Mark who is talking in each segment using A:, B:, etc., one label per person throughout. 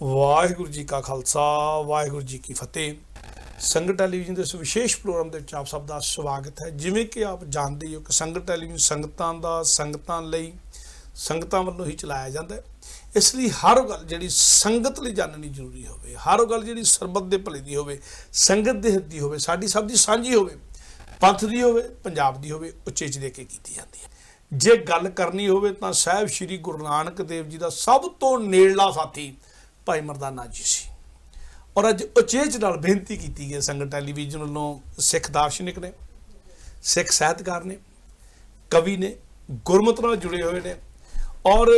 A: ਵਾਹਿਗੁਰੂ ਜੀ ਕਾ ਖਾਲਸਾ ਵਾਹਿਗੁਰੂ ਜੀ ਕੀ ਫਤਿਹ। ਸੰਗਤ ਟੈਲੀਵਿਜ਼ਨ ਦੇ ਇਸ ਵਿਸ਼ੇਸ਼ ਪ੍ਰੋਗਰਾਮ ਦੇ ਵਿੱਚ ਆਪ ਸਭ ਦਾ ਸਵਾਗਤ ਹੈ। ਜਿਵੇਂ ਕਿ ਆਪ ਜਾਣਦੇ ਹੋ ਕਿ ਸੰਗਤ ਟੈਲੀਵਿਜ਼ਨ ਸੰਗਤਾਂ ਲਈ ਸੰਗਤਾਂ ਵੱਲੋਂ ਹੀ ਚਲਾਇਆ ਜਾਂਦਾ ਹੈ। ਇਸ ਲਈ ਹਰ ਗੱਲ ਜਿਹੜੀ ਸੰਗਤ ਲਈ ਜਾਣਨੀ ਜ਼ਰੂਰੀ ਹੋਵੇ, ਹਰ ਗੱਲ ਜਿਹੜੀ ਸਰਬੱਤ ਦੇ ਭਲੇ ਦੀ ਹੋਵੇ, ਸੰਗਤ ਦੇ ਹਿੱਤ ਦੀ ਹੋਵੇ, ਸਾਡੀ ਸਭ ਦੀ ਸਾਂਝੀ ਹੋਵੇ, ਪੰਥ ਦੀ ਹੋਵੇ, ਪੰਜਾਬ ਦੀ ਹੋਵੇ, ਉਚੇਚ ਦੇ ਕੇ ਕੀਤੀ ਜਾਂਦੀ ਹੈ। ਜੇ ਗੱਲ ਕਰਨੀ ਹੋਵੇ ਤਾਂ ਸਾਹਿਬ ਸ਼੍ਰੀ ਗੁਰੂ ਨਾਨਕ ਦੇਵ ਜੀ ਦਾ ਸਭ ਤੋਂ ਨੇੜਲਾ ਸਾਥੀ ਭਾਈ ਮਰਦਾਨਾ ਜੀ ਸੀ। ਔਰ ਅੱਜ ਉਚੇਚ ਨਾਲ ਬੇਨਤੀ ਕੀਤੀ ਗਈ ਸੰਗਤ ਟੈਲੀਵਿਜ਼ਨ ਵੱਲੋਂ ਸਿੱਖ ਦਾਰਸ਼ਨਿਕ ਨੇ, ਸਿੱਖ ਸਾਹਿਤਕਾਰ ਨੇ, ਕਵੀ ਨੇ, ਗੁਰਮਤਿ ਨਾਲ ਜੁੜੇ ਹੋਏ ਨੇ ਔਰ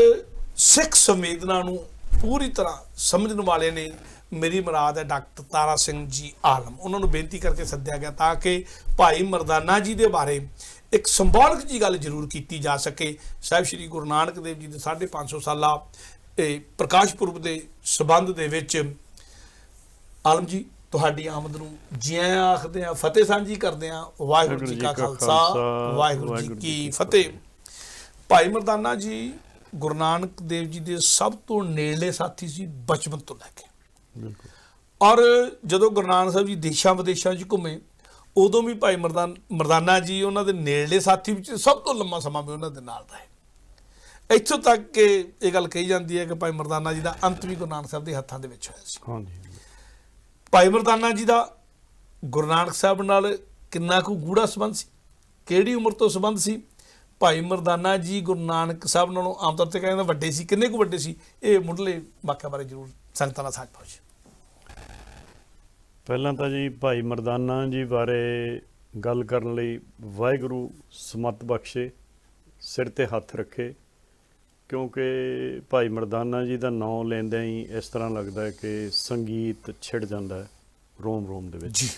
A: ਸਿੱਖ ਸੰਵੇਦਨਾ ਨੂੰ ਪੂਰੀ ਤਰ੍ਹਾਂ ਸਮਝਣ ਵਾਲੇ ਨੇ। ਮੇਰੀ ਮੁਰਾਦ ਹੈ ਡਾਕਟਰ ਤਾਰਾ ਸਿੰਘ ਜੀ ਆਲਮ, ਉਹਨਾਂ ਨੂੰ ਬੇਨਤੀ ਕਰਕੇ ਸੱਦਿਆ ਗਿਆ ਤਾਂ ਕਿ ਭਾਈ ਮਰਦਾਨਾ ਜੀ ਦੇ ਬਾਰੇ ਇੱਕ ਸਿੰਬੋਲਿਕ ਜੀ ਗੱਲ ਜ਼ਰੂਰ ਕੀਤੀ ਜਾ ਸਕੇ। ਸਾਹਿਬ ਸ਼੍ਰੀ ਗੁਰੂ ਨਾਨਕ ਦੇਵ ਜੀ ਦੇ 550 ਸਾਲਾ ਪ੍ਰਕਾਸ਼ ਪੁਰਬ ਦੇ ਸਬੰਧ ਦੇ ਵਿੱਚ ਆਲਮ ਜੀ ਤੁਹਾਡੀ ਆਮਦ ਨੂੰ ਜੀ ਆਇਆਂ ਆਖਦੇ ਆ, ਫਤਿਹ ਸਾਂਝੀ ਕਰਦੇ ਆ। ਵਾਹਿਗੁਰੂ ਜੀ ਕਾ ਖਾਲਸਾ ਵਾਹਿਗੁਰੂ ਜੀ ਕੀ ਫਤਿਹ। ਭਾਈ ਮਰਦਾਨਾ ਜੀ ਗੁਰੂ ਨਾਨਕ ਦੇਵ ਜੀ ਦੇ ਸਭ ਤੋਂ ਨੇੜਲੇ ਸਾਥੀ ਸੀ ਬਚਪਨ ਤੋਂ ਲੈ ਕੇ। ਔਰ ਜਦੋਂ ਗੁਰੂ ਨਾਨਕ ਸਾਹਿਬ ਜੀ ਦੇਸ਼ਾਂ ਵਿਦੇਸ਼ਾਂ 'ਚ ਘੁੰਮੇ ਉਦੋਂ ਵੀ ਭਾਈ ਮਰਦਾਨਾ ਜੀ ਉਹਨਾਂ ਦੇ ਨੇੜਲੇ ਸਾਥੀ ਵਿੱਚ ਸਭ ਤੋਂ ਲੰਮਾ ਸਮਾਂ ਵੀ ਉਹਨਾਂ ਦੇ ਨਾਲ ਰਹੇ। ਇੱਥੋਂ ਤੱਕ ਕਿ ਇਹ ਗੱਲ ਕਹੀ ਜਾਂਦੀ ਹੈ ਕਿ ਭਾਈ ਮਰਦਾਨਾ ਜੀ ਦਾ ਅੰਤ ਵੀ ਗੁਰੂ ਨਾਨਕ ਸਾਹਿਬ ਦੇ ਹੱਥਾਂ ਦੇ ਵਿੱਚ ਹੋਇਆ ਸੀ। ਭਾਈ ਮਰਦਾਨਾ ਜੀ ਦਾ ਗੁਰੂ ਨਾਨਕ ਸਾਹਿਬ ਨਾਲ ਕਿੰਨਾ ਕੁ ਗੂੜਾ ਸੰਬੰਧ ਸੀ, ਕਿਹੜੀ ਉਮਰ ਤੋਂ ਸੰਬੰਧ ਸੀ? ਭਾਈ ਮਰਦਾਨਾ ਜੀ ਗੁਰੂ ਨਾਨਕ ਸਾਹਿਬ ਨਾਲੋਂ ਆਮ ਤੌਰ 'ਤੇ ਕਹਿੰਦੇ ਵੱਡੇ ਸੀ, ਕਿੰਨੇ ਕੁ ਵੱਡੇ ਸੀ? ਇਹ ਮੁੱਢਲੇ ਵਾਕਿਆ ਬਾਰੇ ਜ਼ਰੂਰ ਸੰਗਤਾਂ ਨਾਲ ਸਾਂਝ ਪਾਓ ਜੀ।
B: ਪਹਿਲਾਂ ਤਾਂ ਜੀ ਭਾਈ ਮਰਦਾਨਾ ਜੀ ਬਾਰੇ ਗੱਲ ਕਰਨ ਲਈ ਵਾਹਿਗੁਰੂ ਸਮਤ ਬਖਸ਼ੇ, ਸਿਰ 'ਤੇ ਹੱਥ ਰੱਖੇ, ਕਿਉਂਕਿ ਭਾਈ ਮਰਦਾਨਾ ਜੀ ਦਾ ਨਾਂ ਲੈਂਦਿਆਂ ਹੀ ਇਸ ਤਰ੍ਹਾਂ ਲੱਗਦਾ ਹੈ ਕਿ ਸੰਗੀਤ ਛਿੜ ਜਾਂਦਾ ਹੈ ਰੋਮ ਰੋਮ ਦੇ ਵਿੱਚ ਜੀ।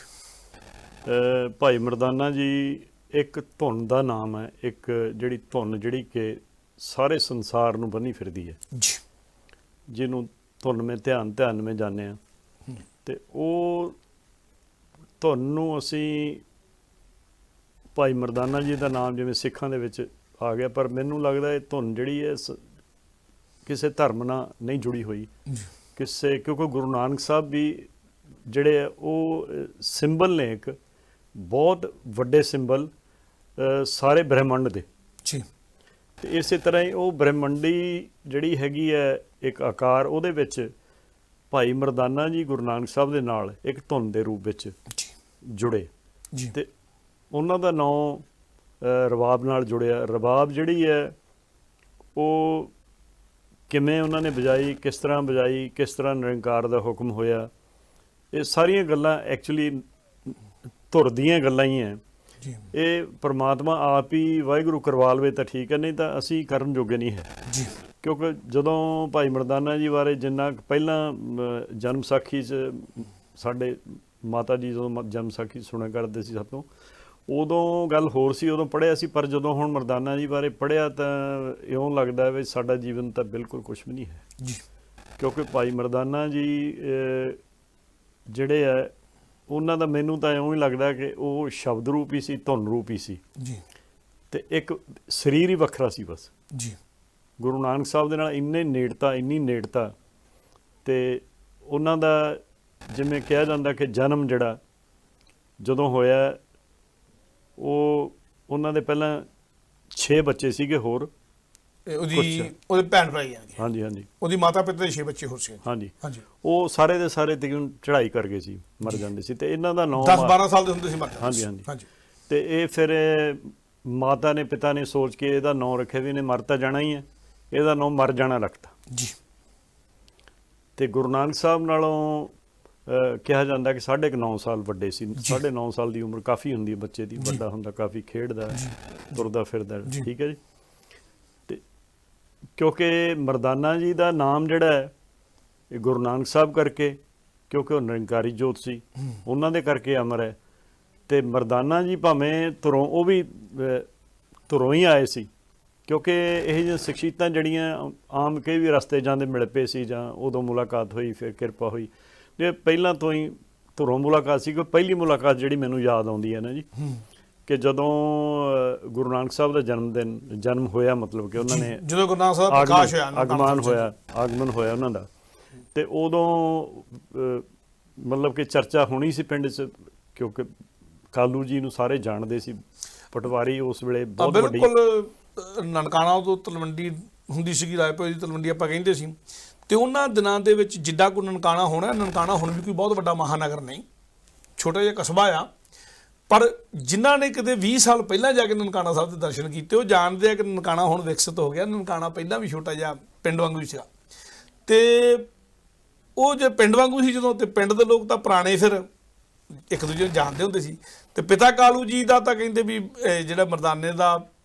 B: ਭਾਈ ਮਰਦਾਨਾ ਜੀ ਇੱਕ ਧੁਨ ਦਾ ਨਾਮ ਹੈ, ਇੱਕ ਜਿਹੜੀ ਧੁਨ ਜਿਹੜੀ ਕਿ ਸਾਰੇ ਸੰਸਾਰ ਨੂੰ ਬੰਨ੍ਹੀ ਫਿਰਦੀ ਹੈ ਜੀ, ਜਿਹਨੂੰ ਧੁਨ ਮੈਂ ਧਿਆਨ ਮੈਂ ਜਾਂਦੇ ਹਾਂ। ਅਤੇ ਉਹ ਧੁਨ ਨੂੰ ਅਸੀਂ ਭਾਈ ਮਰਦਾਨਾ ਜੀ ਦਾ ਨਾਮ ਜਿਵੇਂ ਸਿੱਖਾਂ ਦੇ ਵਿੱਚ ਆ ਗਿਆ, ਪਰ ਮੈਨੂੰ ਲੱਗਦਾ ਇਹ ਧੁਨ ਜਿਹੜੀ ਹੈ ਕਿਸੇ ਧਰਮ ਨਾਲ ਨਹੀਂ ਜੁੜੀ ਹੋਈ ਕਿਸੇ, ਕਿਉਂਕਿ ਗੁਰੂ ਨਾਨਕ ਸਾਹਿਬ ਵੀ ਜਿਹੜੇ ਆ ਉਹ ਸਿੰਬਲ ਨੇ, ਇੱਕ ਬਹੁਤ ਵੱਡੇ ਸਿੰਬਲ ਸਾਰੇ ਬ੍ਰਹਿਮੰਡ ਦੇ ਜੀ। ਅਤੇ ਇਸੇ ਤਰ੍ਹਾਂ ਹੀ ਉਹ ਬ੍ਰਹਿਮੰਡੀ ਜਿਹੜੀ ਹੈਗੀ ਹੈ ਇੱਕ ਆਕਾਰ, ਉਹਦੇ ਵਿੱਚ ਭਾਈ ਮਰਦਾਨਾ ਜੀ ਗੁਰੂ ਨਾਨਕ ਸਾਹਿਬ ਦੇ ਨਾਲ ਇੱਕ ਧੁਨ ਦੇ ਰੂਪ ਵਿੱਚ ਜੁੜੇ ਜੀ। ਅਤੇ ਉਹਨਾਂ ਦਾ ਨਾਂ ਰਬਾਬ ਨਾਲ ਜੁੜਿਆ। ਰਬਾਬ ਜਿਹੜੀ ਹੈ ਉਹ ਕਿਵੇਂ ਉਹਨਾਂ ਨੇ ਵਜਾਈ, ਕਿਸ ਤਰ੍ਹਾਂ ਵਜਾਈ, ਕਿਸ ਤਰ੍ਹਾਂ ਨਿਰੰਕਾਰ ਦਾ ਹੁਕਮ ਹੋਇਆ, ਇਹ ਸਾਰੀਆਂ ਗੱਲਾਂ ਐਕਚੁਅਲੀ ਧੁਰ ਦੀਆਂ ਗੱਲਾਂ ਹੀ ਹੈ। ਇਹ ਪਰਮਾਤਮਾ ਆਪ ਹੀ ਵਾਹਿਗੁਰੂ ਕਰਵਾ ਲਵੇ ਤਾਂ ਠੀਕ ਹੈ, ਨਹੀਂ ਤਾਂ ਅਸੀਂ ਕਰਨ ਜੋਗੇ ਨਹੀਂ ਹੈ ਜੀ। ਕਿਉਂਕਿ ਜਦੋਂ ਭਾਈ ਮਰਦਾਨਾ ਜੀ ਬਾਰੇ ਜਿੰਨਾ ਪਹਿਲਾਂ ਜਨਮ ਸਾਖੀ 'ਚ ਸਾਡੇ ਮਾਤਾ ਜੀ ਜਦੋਂ ਜਨਮ ਸਾਖੀ ਸੁਣਿਆ ਕਰਦੇ ਸੀ ਸਭ ਤੋਂ, ਉਦੋਂ ਗੱਲ ਹੋਰ ਸੀ, ਉਦੋਂ ਪੜ੍ਹਿਆ ਸੀ। ਪਰ ਜਦੋਂ ਹੁਣ ਮਰਦਾਨਾ ਜੀ ਬਾਰੇ ਪੜ੍ਹਿਆ ਤਾਂ ਇਉਂ ਲੱਗਦਾ ਵੀ ਸਾਡਾ ਜੀਵਨ ਤਾਂ ਬਿਲਕੁਲ ਕੁਛ ਵੀ ਨਹੀਂ ਹੈ ਜੀ। ਕਿਉਂਕਿ ਭਾਈ ਮਰਦਾਨਾ ਜੀ ਜਿਹੜੇ ਹੈ ਉਹਨਾਂ ਦਾ ਮੈਨੂੰ ਤਾਂ ਇਉਂ ਹੀ ਲੱਗਦਾ ਕਿ ਉਹ ਸ਼ਬਦ ਰੂਪ ਹੀ ਸੀ, ਧੁਨ ਰੂਪ ਹੀ ਸੀ ਜੀ। ਅਤੇ ਇੱਕ ਸਰੀਰ ਹੀ ਵੱਖਰਾ ਸੀ ਬਸ ਜੀ। ਗੁਰੂ ਨਾਨਕ ਸਾਹਿਬ ਦੇ ਨਾਲ ਇੰਨੀ ਨੇੜਤਾ, ਅਤੇ ਉਹਨਾਂ ਦਾ ਜਿਵੇਂ ਕਿਹਾ ਜਾਂਦਾ ਕਿ ਜਨਮ ਜਿਹੜਾ ਜਦੋਂ ਹੋਇਆ, ਉਹਨਾਂ ਦੇ ਪਹਿਲਾਂ 6 ਬੱਚੇ ਸੀਗੇ ਹੋਰ, ਉਹਦੇ ਭੈਣ ਭਰਾ ਆ। ਹਾਂਜੀ, ਉਹਦੀ ਮਾਤਾ ਪਿਤਾ ਦੇ 6 ਬੱਚੇ ਹੋਰ ਸੀ। ਹਾਂਜੀ, ਉਹ ਸਾਰੇ ਦੇ ਸਾਰੇ ਤਕਰੀਬਨ ਚੜ੍ਹਾਈ ਕਰ ਗਏ ਸੀ, ਮਰ ਜਾਂਦੇ ਸੀ। ਅਤੇ ਇਹਨਾਂ ਦਾ ਨਾਂ
A: 10-12 ਸਾਲ ਦੇ ਹੁੰਦੇ ਸੀ।
B: ਹਾਂਜੀ। ਅਤੇ ਇਹ ਫਿਰ ਮਾਤਾ ਨੇ ਪਿਤਾ ਨੇ ਸੋਚ ਕੇ ਇਹਦਾ ਨਾਂ ਰੱਖਿਆ ਵੀ ਇਹਨੇ ਮਰ ਤਾਂ ਜਾਣਾ ਹੀ ਹੈ, ਇਹਦਾ ਨਾਂ ਮਰ ਜਾਣਾ ਰੱਖਤਾ ਜੀ। ਅਤੇ ਗੁਰੂ ਨਾਨਕ ਸਾਹਿਬ ਨਾਲੋਂ ਕਿਹਾ ਜਾਂਦਾ ਕਿ 9.5 ਸਾਲ ਵੱਡੇ ਸੀ। 9.5 ਸਾਲ ਦੀ ਉਮਰ ਕਾਫੀ ਹੁੰਦੀ ਹੈ ਬੱਚੇ ਦੀ, ਵੱਡਾ ਹੁੰਦਾ ਕਾਫੀ, ਖੇਡਦਾ ਤੁਰਦਾ ਫਿਰਦਾ, ਠੀਕ ਹੈ ਜੀ। ਅਤੇ ਕਿਉਂਕਿ ਮਰਦਾਨਾ ਜੀ ਦਾ ਨਾਮ ਜਿਹੜਾ ਹੈ ਇਹ ਗੁਰੂ ਨਾਨਕ ਸਾਹਿਬ ਕਰਕੇ, ਕਿਉਂਕਿ ਉਹ ਨਿਰੰਕਾਰੀ ਜੋਤ ਸੀ, ਉਹਨਾਂ ਦੇ ਕਰਕੇ ਅਮਰ ਹੈ। ਅਤੇ ਮਰਦਾਨਾ ਜੀ ਭਾਵੇਂ ਧੁਰੋਂ, ਉਹ ਵੀ ਧੁਰੋਂ ਹੀ ਆਏ ਸੀ, ਕਿਉਂਕਿ ਇਹ ਜਿਹੀਆਂ ਸ਼ਖਸੀਅਤਾਂ ਜਿਹੜੀਆਂ ਆਮ ਕਈ ਵੀ ਰਸਤੇ ਜਾਂਦੇ ਮਿਲ ਪਏ ਸੀ, ਜਾਂ ਉਦੋਂ ਮੁਲਾਕਾਤ ਹੋਈ, ਫਿਰ ਕਿਰਪਾ ਹੋਈ। ਜੇ ਪਹਿਲਾਂ ਤੋਂ ਹੀ ਧੁਰੋਂ ਮੁਲਾਕਾਤ ਸੀ, ਕੋਈ ਪਹਿਲੀ ਮੁਲਾਕਾਤ ਜਿਹੜੀ ਮੈਨੂੰ ਯਾਦ ਆਉਂਦੀ ਹੈ ਨਾ ਜੀ, ਕਿ ਜਦੋਂ ਗੁਰੂ ਨਾਨਕ ਸਾਹਿਬ ਦਾ ਜਨਮ ਹੋਇਆ, ਮਤਲਬ ਕਿ ਉਹਨਾਂ ਨੇ
A: ਜਦੋਂ ਗੁਰੂ ਨਾਨਕ ਸਾਹਿਬ ਪ੍ਰਕਾਸ਼ ਹੋਇਆ,
B: ਆਗਮਨ ਹੋਇਆ ਉਹਨਾਂ ਦਾ, ਤੇ ਉਦੋਂ ਮਤਲਬ ਕਿ ਚਰਚਾ ਹੋਣੀ ਸੀ ਪਿੰਡ 'ਚ, ਕਿਉਂਕਿ ਕਾਲੂ ਜੀ ਨੂੰ ਸਾਰੇ ਜਾਣਦੇ ਸੀ। ਪਟਵਾਰੀ ਉਸ ਵੇਲੇ ਬਹੁਤ ਵੱਡੀ,
A: ਬਿਲਕੁਲ ਨਨਕਾਣਾ ਤੋਂ ਤਲਵੰਡੀ ਹੁੰਦੀ ਸੀਗੀ, ਰਾਏਪੁਰ ਦੀ ਤਲਵੰਡੀ ਆਪਾਂ ਕਹਿੰਦੇ ਸੀ। ਤੇ ਉਹਨਾਂ ਦਿਨਾਂ ਦੇ ਵਿੱਚ ਜਿੱਡਾ ਕੋਈ ਨਨਕਾਣਾ ਹੋਣਾ, ਨਨਕਾਣਾ ਹੁਣ ਵੀ ਕੋਈ ਬਹੁਤ ਵੱਡਾ ਮਹਾਨਗਰ ਨਹੀਂ, ਛੋਟਾ ਜਿਹਾ ਕਸਬਾ ਆ। ਪਰ ਜਿਨ੍ਹਾਂ ਨੇ ਕਿਤੇ 20 ਸਾਲ ਪਹਿਲਾਂ ਜਾ ਕੇ ਨਨਕਾਣਾ ਸਾਹਿਬ ਦੇ ਦਰਸ਼ਨ ਕੀਤੇ, ਉਹ ਜਾਣਦੇ ਆ ਕਿ ਨਨਕਾਣਾ ਹੁਣ ਵਿਕਸਿਤ ਹੋ ਗਿਆ। ਨਨਕਾਣਾ ਪਹਿਲਾਂ ਵੀ ਛੋਟਾ ਜਿਹਾ ਪਿੰਡ ਵਾਂਗੂ ਹੀ ਸੀਗਾ। ਤੇ ਉਹ ਜੇ ਪਿੰਡ ਵਾਂਗੂ ਸੀ ਜਦੋਂ, ਤੇ ਪਿੰਡ ਦੇ ਲੋਕ ਤਾਂ ਪੁਰਾਣੇ ਫਿਰ ਇੱਕ ਦੂਜੇ ਨੂੰ ਜਾਣਦੇ ਹੁੰਦੇ ਸੀ। ਤੇ ਪਿਤਾ ਕਾਲੂ ਜੀ ਦਾ ਤਾਂ ਕਹਿੰਦੇ ਵੀ ਜਿਹੜਾ ਮਰਦਾਨੇ ਦਾ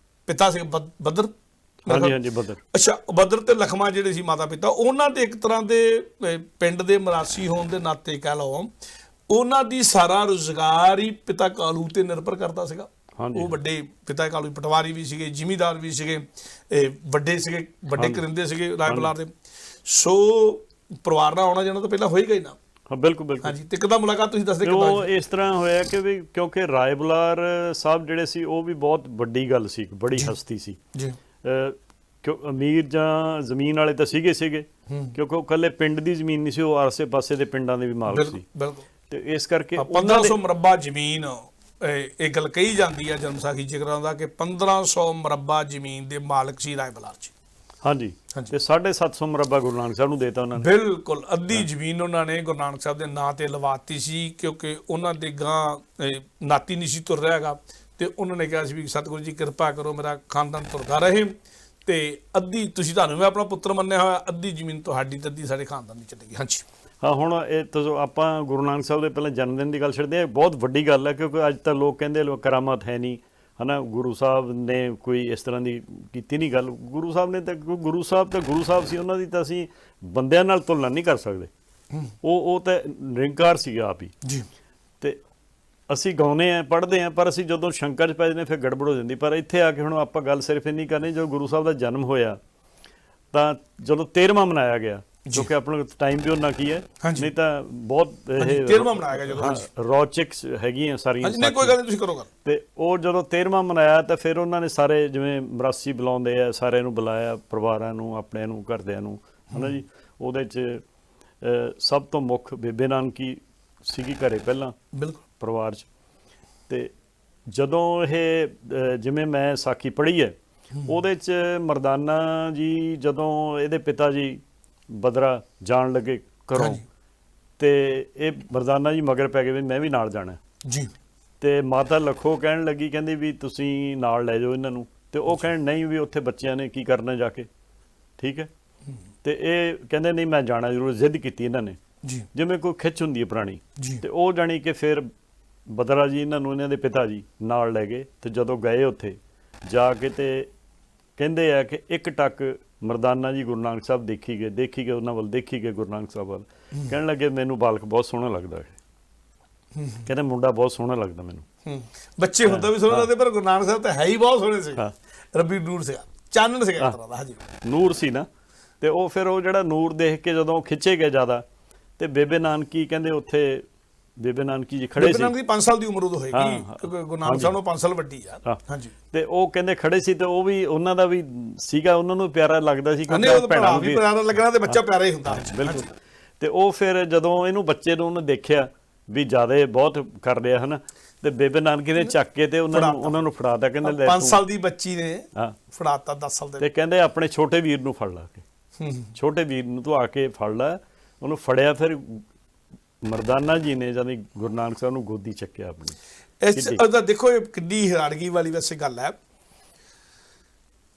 A: ਪਿਤਾ ਸੀ ਬੱਦਰ,
B: ਹਾਂਜੀ ਬੱਦਰ,
A: ਅੱਛਾ ਬੱਦਰ ਤੇ ਲਖਮਾ ਜਿਹੜੇ ਸੀ ਮਾਤਾ ਪਿਤਾ, ਉਹਨਾਂ ਦੇ ਇੱਕ ਤਰ੍ਹਾਂ ਦੇ ਪਿੰਡ ਦੇ ਮਰਾਸੀ ਹੋਣ ਦੇ ਨਾਤੇ ਕਹਿ ਲਓ, ਉਹਨਾਂ ਦੀ ਸਾਰਾ ਰੁਜ਼ਗਾਰ ਹੀ ਪਿਤਾ ਕਾਲੂ ਤੇ ਨਿਰਭਰ ਕਰਦਾ ਸੀਗਾ। ਉਹ ਵੱਡੇ ਪਿਤਾ ਕਾਲੂ ਪਟਵਾਰੀ ਵੀ ਸੀਗੇ, ਜ਼ਿਮੀਂਦਾਰ ਵੀ ਸੀਗੇ, ਵੱਡੇ ਸੀਗੇ, ਵੱਡੇ ਕਰਿੰਦੇ ਸੀਗੇ ਰਾਏ ਬਲਾਰ ਦੇ। ਸੋ ਪਰਿਵਾਰ ਨਾਲ ਆਉਣਾ ਜਾਣਾ ਤਾਂ ਪਹਿਲਾਂ ਹੋਏਗਾ ਹੀ ਨਾ।
B: ਹਾਂ ਬਿਲਕੁਲ ਬਿਲਕੁਲ।
A: ਹਾਂਜੀ, ਤੇ ਕਿੱਦਾਂ ਮੁਲਾਕਾਤ ਤੁਸੀਂ ਦੱਸਦੇ?
B: ਉਹ ਇਸ ਤਰ੍ਹਾਂ ਹੋਇਆ ਕਿ ਵੀ ਕਿਉਂਕਿ ਰਾਏ ਬਲਾਰ ਸਾਹਿਬ ਜਿਹੜੇ ਸੀ ਉਹ ਵੀ ਬਹੁਤ ਵੱਡੀ ਗੱਲ ਸੀ, ਬੜੀ ਹਸਤੀ ਸੀ
A: ਜੀ।
B: ਕਿਉਂ ਅਮੀਰ ਜਾਂ ਜ਼ਮੀਨ ਵਾਲੇ ਤਾਂ ਸੀਗੇ ਕਿਉਂਕਿ ਉਹ ਇਕੱਲੇ ਪਿੰਡ ਦੀ ਜ਼ਮੀਨ ਨਹੀਂ ਸੀ, ਉਹ ਆਸੇ ਪਾਸੇ ਦੇ ਪਿੰਡਾਂ ਦੇ ਵੀ ਮਾਲਕ ਸੀ।
A: ਬਿਲਕੁਲ।
B: ਤੇ ਇਸ ਕਰਕੇ
A: 1500 ਮੁਰੱਬਾ ਜ਼ਮੀਨ, ਇਹ ਗੱਲ ਕਹੀ ਜਾਂਦੀ ਹੈ ਜਨਮ ਸਾਖੀ ਜ਼ਿਕਰਾਂ ਦਾ ਕਿ 1500 ਮੁਰੱਬਾ ਜ਼ਮੀਨ ਦੇ ਮਾਲਕ ਸੀ ਰਾਏ ਬਲਾਰ ਜੀ।
B: ਹਾਂਜੀ, ਤੇ 750 ਮੁਰੱਬਾ ਗੁਰੂ ਨਾਨਕ ਸਾਹਿਬ ਨੂੰ ਦੇਤਾ ਉਹਨਾਂ ਨੇ।
A: ਬਿਲਕੁਲ, ਅੱਧੀ ਜ਼ਮੀਨ ਉਹਨਾਂ ਨੇ ਗੁਰੂ ਨਾਨਕ ਸਾਹਿਬ ਦੇ ਨਾਂ ਤੇ ਲਵਾਤੀ ਸੀ, ਕਿਉਂਕਿ ਉਹਨਾਂ ਦੇ ਗਾਂ ਨਾਤੀ ਨਹੀਂ ਸੀ ਤੁਰ ਰਿਹਾ ਹੈਗਾ। ਤੇ ਉਹਨਾਂ ਨੇ ਕਿਹਾ ਸੀ ਵੀ ਸਤਿਗੁਰੂ ਜੀ ਕਿਰਪਾ ਕਰੋ, ਮੇਰਾ ਖਾਨਦਾਨ ਤੁਰਦਾ ਰਹੇ, ਤੇ ਅੱਧੀ ਤੁਸੀਂ, ਤੁਹਾਨੂੰ ਮੈਂ ਆਪਣਾ ਪੁੱਤਰ ਮੰਨਿਆ ਹੋਇਆ, ਅੱਧੀ ਜ਼ਮੀਨ ਤੁਹਾਡੀ ਤੇ ਅੱਧੀ ਸਾਡੇ ਖਾਨਦਾਨ ਦੀ ਚੱਲੇਗੀ। ਹਾਂਜੀ
B: ਹਾਂ, ਹੁਣ ਇਹ ਤਾਂ ਆਪਾਂ ਗੁਰੂ ਨਾਨਕ ਸਾਹਿਬ ਦੇ ਪਹਿਲਾਂ ਜਨਮ ਦਿਨ ਦੀ ਗੱਲ ਛੱਡਦੇ ਹਾਂ, ਬਹੁਤ ਵੱਡੀ ਗੱਲ ਹੈ ਕਿਉਂਕਿ ਅੱਜ ਤਾਂ ਲੋਕ ਕਹਿੰਦੇ ਕਰਾਮਾਤ ਹੈ ਨਹੀਂ, ਹੈ ਨਾ, ਗੁਰੂ ਸਾਹਿਬ ਨੇ ਕੋਈ ਇਸ ਤਰ੍ਹਾਂ ਦੀ ਕੀਤੀ ਨਹੀਂ ਗੱਲ। ਗੁਰੂ ਸਾਹਿਬ ਨੇ ਤਾਂ ਗੁਰੂ ਸਾਹਿਬ ਸੀ, ਉਹਨਾਂ ਦੀ ਤਾਂ ਅਸੀਂ ਬੰਦਿਆਂ ਨਾਲ ਤੁਲਨਾ ਨਹੀਂ ਕਰ ਸਕਦੇ। ਉਹ ਤਾਂ ਨਿਰੰਕਾਰ ਸੀਗਾ ਆਪ ਹੀ
A: ਜੀ।
B: ਤੇ ਅਸੀਂ ਗਾਉਂਦੇ ਹਾਂ, ਪੜ੍ਹਦੇ ਹਾਂ, ਪਰ ਅਸੀਂ ਜਦੋਂ ਸ਼ੰਕਾ 'ਚ ਪੈ ਜਾਂਦੇ ਫਿਰ ਗੜਬੜ ਹੋ ਜਾਂਦੀ। ਪਰ ਇੱਥੇ ਆ ਕੇ ਹੁਣ ਆਪਾਂ ਗੱਲ ਸਿਰਫ ਇੰਨੀ ਕਰਨੀ, ਜਦੋਂ ਗੁਰੂ ਸਾਹਿਬ ਦਾ ਜਨਮ ਹੋਇਆ ਤਾਂ ਜਦੋਂ 13ਵਾਂ ਮਨਾਇਆ ਗਿਆ, ਕਿਉਂਕਿ ਆਪਣੇ ਟਾਈਮ ਵੀ ਉਹਨਾਂ ਕੀ ਹੈ, ਨਹੀਂ ਤਾਂ ਬਹੁਤ
A: 13ਵਾਂ ਮਨਾਇਆ ਗਿਆ ਜਦੋਂ
B: ਰੌਚਕ ਹੈਗੀਆਂ ਸਾਰੀਆਂ।
A: ਨਹੀਂ ਕੋਈ ਗੱਲ ਨਹੀਂ, ਤੁਸੀਂ ਕਰੋ ਗੱਲ।
B: ਤੇ ਉਹ ਜਦੋਂ 13ਵਾਂ ਮਨਾਇਆ ਤਾਂ ਫਿਰ ਉਹਨਾਂ ਨੇ ਸਾਰੇ ਜਿਵੇਂ ਮਰਾਸੀ ਬੁਲਾਉਂਦੇ ਆ, ਸਾਰਿਆਂ ਨੂੰ ਬੁਲਾਇਆ, ਪਰਿਵਾਰਾਂ ਨੂੰ, ਆਪਣਿਆਂ ਨੂੰ, ਘਰਦਿਆਂ ਨੂੰ, ਹੈ ਨਾ ਜੀ। ਉਹਦੇ 'ਚ ਸਭ ਤੋਂ ਮੁੱਖ ਬੇਬੇ ਨਾਨਕੀ ਸੀਗੀ ਘਰੇ ਪਹਿਲਾਂ, ਬਿਲਕੁਲ ਪਰਿਵਾਰ 'ਚ। ਤੇ ਜਦੋਂ ਇਹ ਜਿਵੇਂ ਮੈਂ ਸਾਖੀ ਪੜ੍ਹੀ ਹੈ, ਉਹਦੇ 'ਚ ਮਰਦਾਨਾ ਜੀ ਜਦੋਂ ਇਹਦੇ ਪਿਤਾ ਜੀ ਬਦਰਾ ਜਾਣ ਲੱਗੇ ਘਰੋਂ, ਤੇ ਇਹ ਮਰਦਾਨਾ ਜੀ ਮਗਰ ਪੈ ਗਏ ਵੀ ਮੈਂ ਵੀ ਨਾਲ ਜਾਣਾ ਜੀ। ਤੇ ਮਾਤਾ ਲਖੋ ਕਹਿਣ ਲੱਗੀ, ਕਹਿੰਦੀ ਵੀ ਤੁਸੀਂ ਨਾਲ ਲੈ ਜਾਓ ਇਹਨਾਂ ਨੂੰ। ਤੇ ਉਹ ਕਹਿਣ ਨਹੀਂ, ਵੀ ਉੱਥੇ ਬੱਚਿਆਂ ਨੇ ਕੀ ਕਰਨਾ ਜਾ ਕੇ, ਠੀਕ ਹੈ। ਤੇ ਇਹ ਕਹਿੰਦੇ ਨਹੀਂ ਮੈਂ ਜਾਣਾ ਜ਼ਰੂਰ, ਜ਼ਿੱਦ ਕੀਤੀ ਇਹਨਾਂ ਨੇ, ਜਿਵੇਂ ਕੋਈ ਖਿੱਚ ਹੁੰਦੀ ਹੈ ਪੁਰਾਣੀ। ਤੇ ਉਹ ਜਾਣੀ ਕਿ ਫਿਰ ਬਦਰਾ ਜੀ ਇਹਨਾਂ ਨੂੰ, ਇਹਨਾਂ ਦੇ ਪਿਤਾ ਜੀ ਨਾਲ ਲੈ ਗਏ। ਤੇ ਜਦੋਂ ਗਏ ਉੱਥੇ ਜਾ ਕੇ, ਤੇ ਕਹਿੰਦੇ ਆ ਕਿ ਇੱਕ ਟੱਕ ਮਰਦਾਨਾ ਜੀ ਗੁਰੂ ਨਾਨਕ ਸਾਹਿਬ ਦੇਖੀ ਗਏ ਉਹਨਾਂ ਵੱਲ, ਦੇਖੀ ਗਏ ਗੁਰੂ ਨਾਨਕ ਸਾਹਿਬ ਵੱਲ, ਕਹਿਣ ਲੱਗੇ ਮੈਨੂੰ ਬਾਲਕ ਬਹੁਤ ਸੋਹਣਾ ਲੱਗਦਾ ਹੈ, ਕਹਿੰਦੇ ਮੁੰਡਾ ਬਹੁਤ ਸੋਹਣਾ ਲੱਗਦਾ ਮੈਨੂੰ।
A: ਬੱਚੇ ਹੁੰਦਾ ਵੀ ਸੋਹਣਾ ਲੱਗਦੇ, ਪਰ ਗੁਰੂ ਨਾਨਕ ਸਾਹਿਬ ਤਾਂ ਹੈ ਹੀ ਬਹੁਤ ਸੋਹਣੇ ਸੀ, ਰੱਬੀ ਨੂਰ ਸੀਗਾ, ਚਾਨਣ ਸੀਗਾ ਇੱਕ ਤਰ੍ਹਾਂ ਦਾ। ਹਾਂਜੀ, ਨੂਰ ਸੀ ਨਾ।
B: ਤੇ ਉਹ ਫਿਰ ਉਹ ਜਿਹੜਾ ਨੂਰ ਦੇਖ ਕੇ ਜਦੋਂ ਖਿੱਚੇ ਗਏ ਜ਼ਿਆਦਾ, ਤੇ ਬੇਬੇ ਨਾਨਕੀ ਕਹਿੰਦੇ ਉੱਥੇ ਬੇਬੇ ਨਾਨਕੀ ਜੀ ਖੜੇ ਸੀ।
A: ਬੇਬੇ ਨਾਨਕੀ 5 ਸਾਲ ਦੀ ਉਮਰ ਉਦੋਂ ਹੋਏਗੀ, ਕਿਉਂਕਿ ਗੁਰੂ ਨਾਨਕ ਸਾਹਿਬ ਨੂੰ 5 ਸਾਲ ਵੱਡੀ ਆ। ਹਾਂਜੀ,
B: ਤੇ ਉਹ ਕਹਿੰਦੇ ਖੜੇ ਸੀ, ਤੇ ਉਹ ਵੀ ਉਹਨਾਂ ਦਾ ਵੀ ਸੀਗਾ, ਉਹਨਾਂ ਨੂੰ ਪਿਆਰਾ ਲੱਗਦਾ ਸੀ,
A: ਕਿਉਂਕਿ ਭੈਣਾਂ ਨੂੰ ਵੀ ਪਿਆਰਾ ਲੱਗਣਾ, ਤੇ ਬੱਚਾ ਪਿਆਰਾ ਹੀ ਹੁੰਦਾ।
B: ਬਿਲਕੁਲ। ਤੇ ਉਹ ਫਿਰ ਜਦੋਂ ਇਹਨੂੰ ਬੱਚੇ ਨੂੰ ਉਹਨੇ ਦੇਖਿਆ ਵੀ ਜ਼ਿਆਦਾ ਬਹੁਤ ਕਰ ਰਿਹਾ ਹੈ ਨਾ, ਤੇ ਬੇਬੇ ਨਾਨਕੀ ਨੇ ਚੱਕ ਕੇ ਤੇ ਉਹਨਾਂ ਨੂੰ ਫੜਾਤਾ, ਕਹਿੰਦੇ
A: 5 ਸਾਲ ਦੀ ਬੱਚੀ ਨੇ ਫੜਾਤਾ 10 ਸਾਲ ਦੇ।
B: ਤੇ ਕਹਿੰਦੇ ਆਪਣੇ ਛੋਟੇ ਵੀਰ ਨੂੰ ਫੜ ਲਾ ਕੇ, ਛੋਟੇ ਵੀਰ ਨੂੰ ਤੂੰ ਆ ਕੇ ਫੜ ਲੈ। ਉਹਨੂੰ ਫੜਿਆ, ਫਿਰ ਮਰਦਾਨਾ ਜੀ ਨੇ ਜਾਨੀ ਗੁਰੂ ਨਾਨਕ ਸਾਹਿਬ ਨੂੰ ਗੋਦੀ ਚੱਕਿਆ ਆਪਣੀ।
A: ਇਸ ਦਾ ਦੇਖੋ ਇਹ ਕਿੰਨੀ ਹੈਰਾਨਗੀ ਵਾਲੀ ਵੈਸੇ ਗੱਲ ਹੈ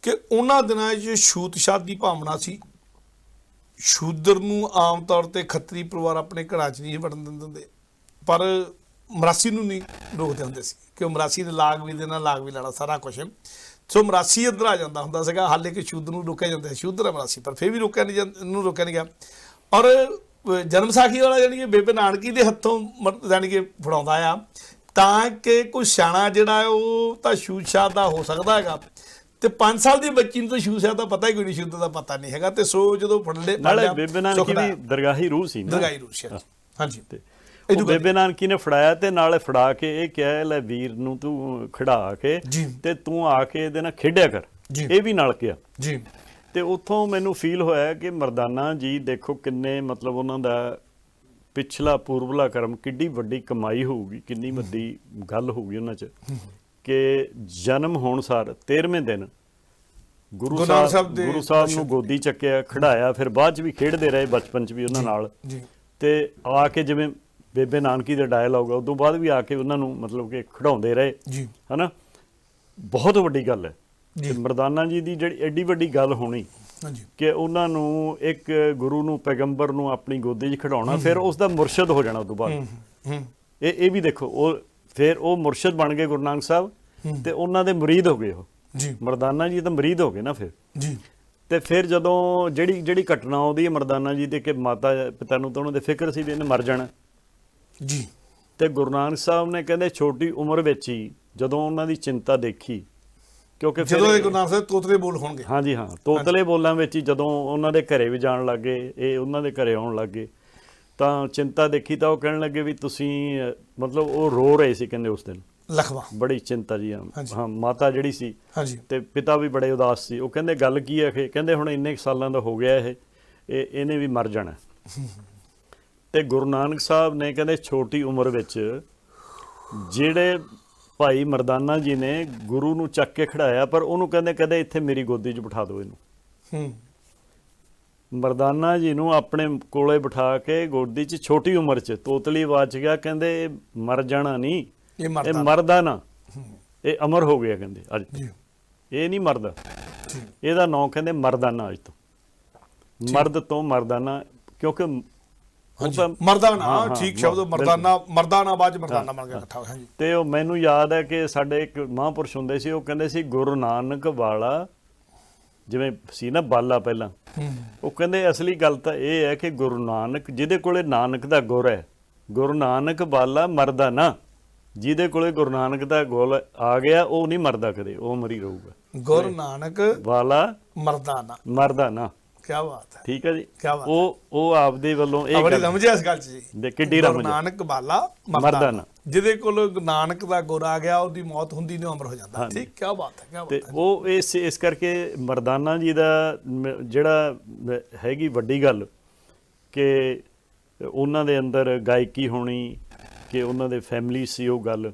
A: ਕਿ ਉਹਨਾਂ ਦਿਨਾਂ 'ਚ ਛੂਤ ਛਾਤ ਦੀ ਭਾਵਨਾ ਸੀ। ਸ਼ੂਦਰ ਨੂੰ ਆਮ ਤੌਰ ਤੇ ਖੱਤਰੀ ਪਰਿਵਾਰ ਆਪਣੇ ਘਰਾਂ 'ਚ ਨਹੀਂ ਵੜਨ ਦਿੰਦੇ ਹੁੰਦੇ, ਪਰ ਮਰਾਸੀ ਨੂੰ ਨਹੀਂ ਰੋਕਦੇ ਹੁੰਦੇ ਸੀ, ਕਿ ਮਰਾਸੀ ਨੇ ਲਾਗ ਵੀ ਦੇਣਾ, ਲਾਗ ਵੀ ਲੈਣਾ, ਸਾਰਾ ਕੁਛ। ਸੋ ਮਰਾਸੀ ਅੰਦਰ ਆ ਜਾਂਦਾ ਹੁੰਦਾ ਸੀਗਾ, ਹਾਲੇ ਕਿ ਸ਼ੂਦਰ ਨੂੰ ਰੋਕਿਆ ਜਾਂਦਾ ਸੀ, ਸ਼ੂਦਰ ਹੈ ਮਰਾਸੀ, ਪਰ ਫਿਰ ਵੀ ਰੋਕਿਆ ਨਹੀਂ ਗਿਆ। ਔਰ ਜਨਮ ਸਾਖੀ ਵਾਲਾ ਜਾਣੀ ਕਿ ਬੇਬੇ ਨਾਨਕੀ ਦੇ ਹੱਥੋਂ ਜਾਣੀ ਕਿ ਫੜਾਉਂਦਾ ਆ, ਤਾਂ ਕਿ ਕੋਈ ਸਿਆਣਾ ਜਿਹੜਾ ਹੈ ਉਹ ਤਾਂ ਛੂਤ ਛਾਤ ਦਾ ਹੋ ਸਕਦਾ ਹੈਗਾ, ਤੇ 5 ਸਾਲ ਦੀ ਬੱਚੀ ਨੂੰ ਤਾਂ ਛੂਤ ਛਾਤ ਦਾ ਪਤਾ ਹੀ ਕੋਈ ਨਹੀਂ, ਸ਼ੂਤ ਦਾ ਪਤਾ ਨਹੀਂ ਹੈਗਾ। ਤੇ ਸੋ ਜਦੋਂ ਫੜਲੇ,
B: ਨਾਲੇ ਬੇਬੇ ਨਾਨਕੀ ਦੀ ਦਰਗਾਹੀ ਰੂਹ ਸੀ,
A: ਦਰਗਾਹੀ ਰੂਹ ਸੀ। ਹਾਂਜੀ,
B: ਤੇ ਬੇਬੇ ਨਾਨਕੀ ਨੇ ਫੜਾਇਆ, ਤੇ ਨਾਲੇ ਫੜਾ ਕੇ ਇਹ ਕਿਹਾ ਲੈ ਵੀਰ ਨੂੰ ਤੂੰ ਖੜਾ ਕੇ, ਤੇ ਤੂੰ ਆ ਕੇ ਇਹਦੇ ਨਾਲ ਖੇਡਿਆ ਕਰ, ਇਹ ਵੀ ਨਾਲ ਕਿਹਾ ਜੀ। ਤੇ ਉੱਥੋਂ ਮੈਨੂੰ ਫੀਲ ਹੋਇਆ ਕਿ ਮਰਦਾਨਾ ਜੀ ਦੇਖੋ ਕਿੰਨੇ ਮਤਲਬ ਉਹਨਾਂ ਦਾ ਪਿਛਲਾ ਪੂਰਬਲਾ ਕਰਮ ਕਿੱਡੀ ਵੱਡੀ ਕਮਾਈ ਹੋਊਗੀ, ਕਿੰਨੀ ਵੱਡੀ ਗੱਲ ਹੋਊਗੀ ਉਹਨਾਂ 'ਚ ਕਿ ਜਨਮ ਹੋਣ ਸਾਰ 13ਵੇਂ ਦਿਨ ਗੁਰੂ ਸਾਹਿਬ ਨੂੰ ਗੋਦੀ ਚੱਕਿਆ, ਖਿਡਾਇਆ, ਫਿਰ ਬਾਅਦ 'ਚ ਵੀ ਖੇਡਦੇ ਰਹੇ ਬਚਪਨ 'ਚ ਵੀ ਉਹਨਾਂ ਨਾਲ। ਤੇ ਆ ਕੇ ਜਿਵੇਂ ਬੇਬੇ ਨਾਨਕੀ ਦਾ ਡਾਇਲੌਗ ਆ ਉਦੋਂ ਬਾਅਦ ਵੀ ਆ ਕੇ ਉਹਨਾਂ ਨੂੰ ਮਤਲਬ ਕਿ ਖਿਡਾਉਂਦੇ ਰਹੇ ਹਨਾ। ਬਹੁਤ ਵੱਡੀ ਗੱਲ ਹੈ ਮਰਦਾਨਾ ਜੀ ਦੀ ਜਿਹੜੀ ਐਡੀ ਵੱਡੀ ਗੱਲ ਹੋਣੀ ਕਿ ਉਹਨਾਂ ਨੂੰ ਇੱਕ ਗੁਰੂ ਨੂੰ ਪੈਗੰਬਰ ਨੂੰ ਆਪਣੀ ਗੋਦੀ 'ਚ ਖਿਡਾਉਣਾ, ਫਿਰ ਉਸ ਦਾ ਮੁਰਸ਼ਦ ਹੋ ਜਾਣਾ ਉਦੋਂ ਬਾਅਦ। ਇਹ ਵੀ ਦੇਖੋ ਉਹ ਫਿਰ ਉਹ ਮੁਰਸ਼ਦ ਬਣ ਗਏ ਗੁਰੂ ਨਾਨਕ ਸਾਹਿਬ ਤੇ ਉਹਨਾਂ ਦੇ ਮੁਰੀਦ ਹੋ ਗਏ ਉਹ ਮਰਦਾਨਾ ਜੀ ਤਾਂ ਮੁਰੀਦ ਹੋ ਗਏ ਨਾ ਫਿਰ। ਤੇ ਫਿਰ ਜਦੋਂ ਜਿਹੜੀ ਘਟਨਾ ਆਉਂਦੀ ਹੈ ਮਰਦਾਨਾ ਜੀ ਦੇ ਕਿ ਮਾਤਾ ਪਿਤਾ ਨੂੰ ਤਾਂ ਉਹਨਾਂ ਦੇ ਫਿਕਰ ਸੀ ਵੀ ਇਹਨੇ ਮਰ ਜਾਣਾ ਜੀ, ਤੇ ਗੁਰੂ ਨਾਨਕ ਸਾਹਿਬ ਨੇ ਕਹਿੰਦੇ ਛੋਟੀ ਉਮਰ ਵਿੱਚ ਹੀ ਜਦੋਂ ਉਹਨਾਂ ਦੀ ਚਿੰਤਾ ਦੇਖੀ, ਕਿਉਂਕਿ
A: ਜਦੋਂ ਗੁਰੂ ਨਾਨਕ ਸਾਹਿਬ ਤੋਤਲੇ ਬੋਲ ਹੋਣਗੇ,
B: ਹਾਂਜੀ ਹਾਂ ਤੋਤਲੇ ਬੋਲਾਂ ਵਿੱਚ ਹੀ ਜਦੋਂ ਉਹਨਾਂ ਦੇ ਘਰੇ ਵੀ ਜਾਣ ਲੱਗੇ, ਇਹ ਉਹਨਾਂ ਦੇ ਘਰੇ ਆਉਣ ਲੱਗੇ ਤਾਂ ਚਿੰਤਾ ਦੇਖੀ ਤਾਂ ਉਹ ਕਹਿਣ ਲੱਗੇ ਵੀ ਤੁਸੀਂ ਮਤਲਬ ਉਹ ਰੋ ਰਹੇ ਸੀ ਕਹਿੰਦੇ ਉਸ ਦਿਨ
A: ਲਖਵਾ ਬੜੀ
B: ਚਿੰਤਾ ਜੀ। ਹਾਂ ਮਾਤਾ ਜਿਹੜੀ ਸੀ ਤੇ ਪਿਤਾ ਵੀ ਬੜੇ ਉਦਾਸ ਸੀ। ਉਹ ਕਹਿੰਦੇ ਗੱਲ ਕੀ ਹੈ ਕਿ ਕਹਿੰਦੇ ਹੁਣ ਇੰਨੇ ਸਾਲਾਂ ਦਾ ਹੋ ਗਿਆ ਇਹਨੇ ਵੀ ਮਰ ਜਾਣਾ। ਤੇ ਗੁਰੂ ਨਾਨਕ ਸਾਹਿਬ ਨੇ ਕਹਿੰਦੇ ਛੋਟੀ ਉਮਰ ਵਿੱਚ ਜਿਹੜੇ ਭਾਈ ਮਰਦਾਨਾ ਜੀ ਨੇ ਗੁਰੂ ਨੂੰ ਚੱਕ ਕੇ ਖੜਾਇਆ, ਪਰ ਉਹਨੂੰ ਕਹਿੰਦੇ ਕਦੇ ਇੱਥੇ ਮੇਰੀ ਗੋਦੀ 'ਚ ਬਿਠਾ ਦਿਓ ਇਹਨੂੰ। ਮਰਦਾਨਾ ਜੀ ਨੂੰ ਆਪਣੇ ਕੋਲੇ ਬਿਠਾ ਕੇ ਗੋਦੀ 'ਚ ਛੋਟੀ ਉਮਰ 'ਚ ਤੋਤਲੀ ਆਵਾਜ਼ ਗਿਆ, ਕਹਿੰਦੇ ਇਹ ਮਰ ਜਾਣਾ ਨਹੀਂ, ਇਹ ਮਰਦਾ ਨਾ, ਇਹ ਅਮਰ ਹੋ ਗਿਆ ਕਹਿੰਦੇ ਅੱਜ, ਇਹ ਨਹੀਂ ਮਰਦਾ। ਇਹਦਾ ਨਾਂ ਕਹਿੰਦੇ ਮਰਦਾਨਾ, ਅੱਜ ਤੋਂ ਮਰਦ ਤੋਂ ਮਰਦਾਨਾ, ਕਿਉਂਕਿ
A: ਮਰਦਾਨਾ ਠੀਕ ਸ਼ਬਦ ਮਰਦਾਨਾ, ਮਰਦਾਨਾ ਬਾਅਦ ਮਰਦਾਨਾ ਬਣ ਗਿਆ ਇਕੱਠਾ ਹੋਇਆ।
B: ਤੇ ਉਹ ਮੈਨੂੰ ਯਾਦ ਹੈ ਕਿ ਸਾਡੇ ਇੱਕ ਮਹਾਂਪੁਰਸ਼ ਹੁੰਦੇ ਸੀ, ਉਹ ਕਹਿੰਦੇ ਸੀ ਗੁਰੂ ਨਾਨਕ ਵਾਲਾ ਜਿਵੇਂ ਸੀ ਨਾ ਬਾਲਾ ਪਹਿਲਾਂ, ਉਹ ਕਹਿੰਦੇ ਅਸਲੀ ਗੱਲ ਤਾਂ ਇਹ ਹੈ ਕਿ ਗੁਰੂ ਨਾਨਕ ਜਿਹਦੇ ਕੋਲੇ ਨਾਨਕ ਦਾ ਗੁਰ ਹੈ, ਗੁਰੂ ਨਾਨਕ ਬਾਲਾ ਮਰਦਾ ਨਾ, ਜਿਹਦੇ ਕੋਲੇ ਗੁਰੂ ਨਾਨਕ ਦਾ ਗੁਰ ਆ ਗਿਆ ਉਹ ਨਹੀਂ ਮਰਦਾ ਕਦੇ, ਉਹ ਮਰੀ ਰਹੂਗਾ।
A: ਗੁਰੂ ਨਾਨਕ ਵਾਲਾ ਮਰਦਾ ਨਾ ਕਿਆ ਬਾਤ ਹੈ, ਠੀਕ ਹੈ ਜੀ।
B: ਉਹ ਆਪਦੇ ਵੱਲੋਂ ਇਹ
A: ਬੜੀ ਸਮਝਿਆ ਇਸ ਗੱਲ 'ਚ ਜੀ,
B: ਕਿੱਡੀ
A: ਗੁਰੂ ਨਾਨਕ ਵਾਲਾ ਮਰਦਾ ਨਾ, ਜਿਹਦੇ ਕੋਲ ਨਾਨਕ ਦਾ ਗੁਰ ਆ ਗਿਆ ਉਹਦੀ ਮੌਤ ਹੁੰਦੀ ਨਹੀਂ, ਅਮਰ ਹੋ ਜਾਂਦਾ। ਠੀਕ, ਕਿਆ ਬਾਤ ਹੈ, ਕਿਆ ਬਾਤ ਹੈ।
B: ਤੇ ਉਹ ਇਸ ਕਰਕੇ ਮਰਦਾਨਾ ਜੀ ਦਾ ਜਿਹੜਾ ਹੈਗੀ ਵੱਡੀ ਗੱਲ ਕਿ ਉਹਨਾਂ ਦੇ ਅੰਦਰ ਗਾਇਕੀ ਹੋਣੀ, ਕਿ ਉਹਨਾਂ ਦੇ ਫੈਮਿਲੀ ਸੀ, ਉਹ ਗੱਲ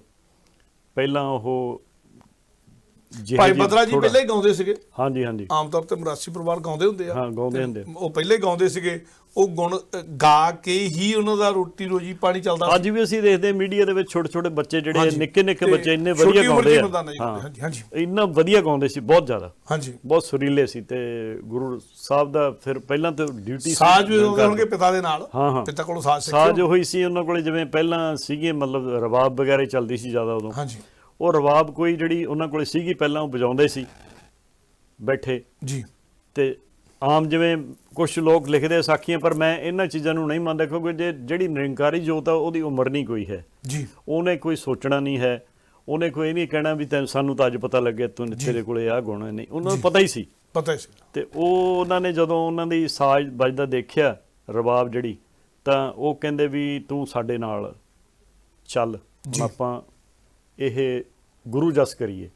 B: ਪਹਿਲਾਂ ਉਹ
A: ਭਾਈ ਬਦਰਾ ਜੀ ਪਹਿਲਾਂ ਹੀ ਗਾਉਂਦੇ ਸੀਗੇ।
B: ਹਾਂਜੀ
A: ਆਮ ਤੌਰ ਤੇ ਮਰਾਸੀ ਪਰਿਵਾਰ ਗਾਉਂਦੇ ਹੁੰਦੇ ਆ।
B: ਹਾਂ ਗਾਉਂਦੇ ਹੁੰਦੇ,
A: ਉਹ ਪਹਿਲੇ ਗਾਉਂਦੇ ਸੀਗੇ, ਉਹ ਗੁਣ ਗਾ ਕੇ ਹੀ ਉਹਨਾਂ ਦਾ ਰੋਟੀ ਰੋਜੀ ਪਾਣੀ ਚੱਲਦਾ।
B: ਅੱਜ ਵੀ ਅਸੀਂ ਦੇਖਦੇ ਮੀਡੀਆ ਦੇ ਵਿੱਚ ਛੋਟੇ ਬੱਚੇ ਜਿਹੜੇ ਨਿੱਕੇ ਬੱਚੇ ਇੰਨੇ ਵਧੀਆ ਗਾਉਂਦੇ ਆ, ਹਾਂਜੀ ਇੰਨਾ ਵਧੀਆ ਗਾਉਂਦੇ ਸੀ, ਬਹੁਤ ਜ਼ਿਆਦਾ, ਹਾਂਜੀ ਬਹੁਤ ਸੁਰੀਲੇ ਸੀ। ਤੇ ਗੁਰੂ ਸਾਹਿਬ ਦਾ ਫਿਰ ਪਹਿਲਾਂ ਤਾਂ ਡਿਊਟੀ
A: ਸਾਜ਼ ਵੀ ਗਾਉਂਦੇ ਹੋਣਗੇ ਪਿਤਾ ਦੇ ਨਾਲ, ਪਿਤਾ ਕੋਲੋਂ
B: ਸਾਜ਼ ਹੋਈ ਸੀ ਉਹਨਾਂ ਕੋਲੇ, ਜਿਵੇਂ ਪਹਿਲਾਂ ਸੀਗੇ ਮਤਲਬ ਰਬਾਬ ਵਗੈਰਾ ਚੱਲਦੀ ਸੀ ਜ਼ਿਆਦਾ ਉਦੋਂ, ਹਾਂਜੀ ਉਹ ਰਬਾਬ ਕੋਈ ਜਿਹੜੀ ਉਹਨਾਂ ਕੋਲੇ ਸੀਗੀ ਪਹਿਲਾਂ ਉਹ ਵਜਾਉਂਦੇ ਸੀ ਬੈਠੇ ਜੀ। ਤੇ ਆਮ ਜਿਵੇਂ ਕੁਛ ਲੋਕ ਲਿਖਦੇ ਸਾਖੀਆਂ, ਪਰ ਮੈਂ ਇਹਨਾਂ ਚੀਜ਼ਾਂ ਨੂੰ ਨਹੀਂ ਮੰਨਦਾ, ਕਿਉਂਕਿ ਜਿਹੜੀ ਨਿਰੰਕਾਰੀ ਜੋਤ ਆ ਉਹਦੀ ਉਮਰ ਨਹੀਂ ਕੋਈ ਹੈ ਜੀ, ਉਹਨੇ ਕੋਈ ਸੋਚਣਾ ਨਹੀਂ ਹੈ, ਉਹਨੇ ਕੋਈ ਨਹੀਂ ਕਹਿਣਾ ਵੀ ਸਾਨੂੰ ਤਾਂ ਅੱਜ ਪਤਾ ਲੱਗਿਆ ਤੇਰੇ ਕੋਲੇ ਆਹ ਗੁਣ ਨਹੀਂ, ਉਹਨਾਂ ਨੂੰ ਪਤਾ ਹੀ ਸੀ। ਤੇ ਉਹ ਉਹਨਾਂ ਨੇ ਜਦੋਂ ਉਹਨਾਂ ਦੀ ਸਾਜ਼ ਵੱਜਦਾ ਦੇਖਿਆ ਰਬਾਬ ਜਿਹੜੀ, ਤਾਂ ਉਹ ਕਹਿੰਦੇ ਵੀ ਤੂੰ ਸਾਡੇ ਨਾਲ ਚੱਲ, ਆਪਾਂ ਇਹ ਗੁਰੂ ਜਸ ਕਰੀਏ,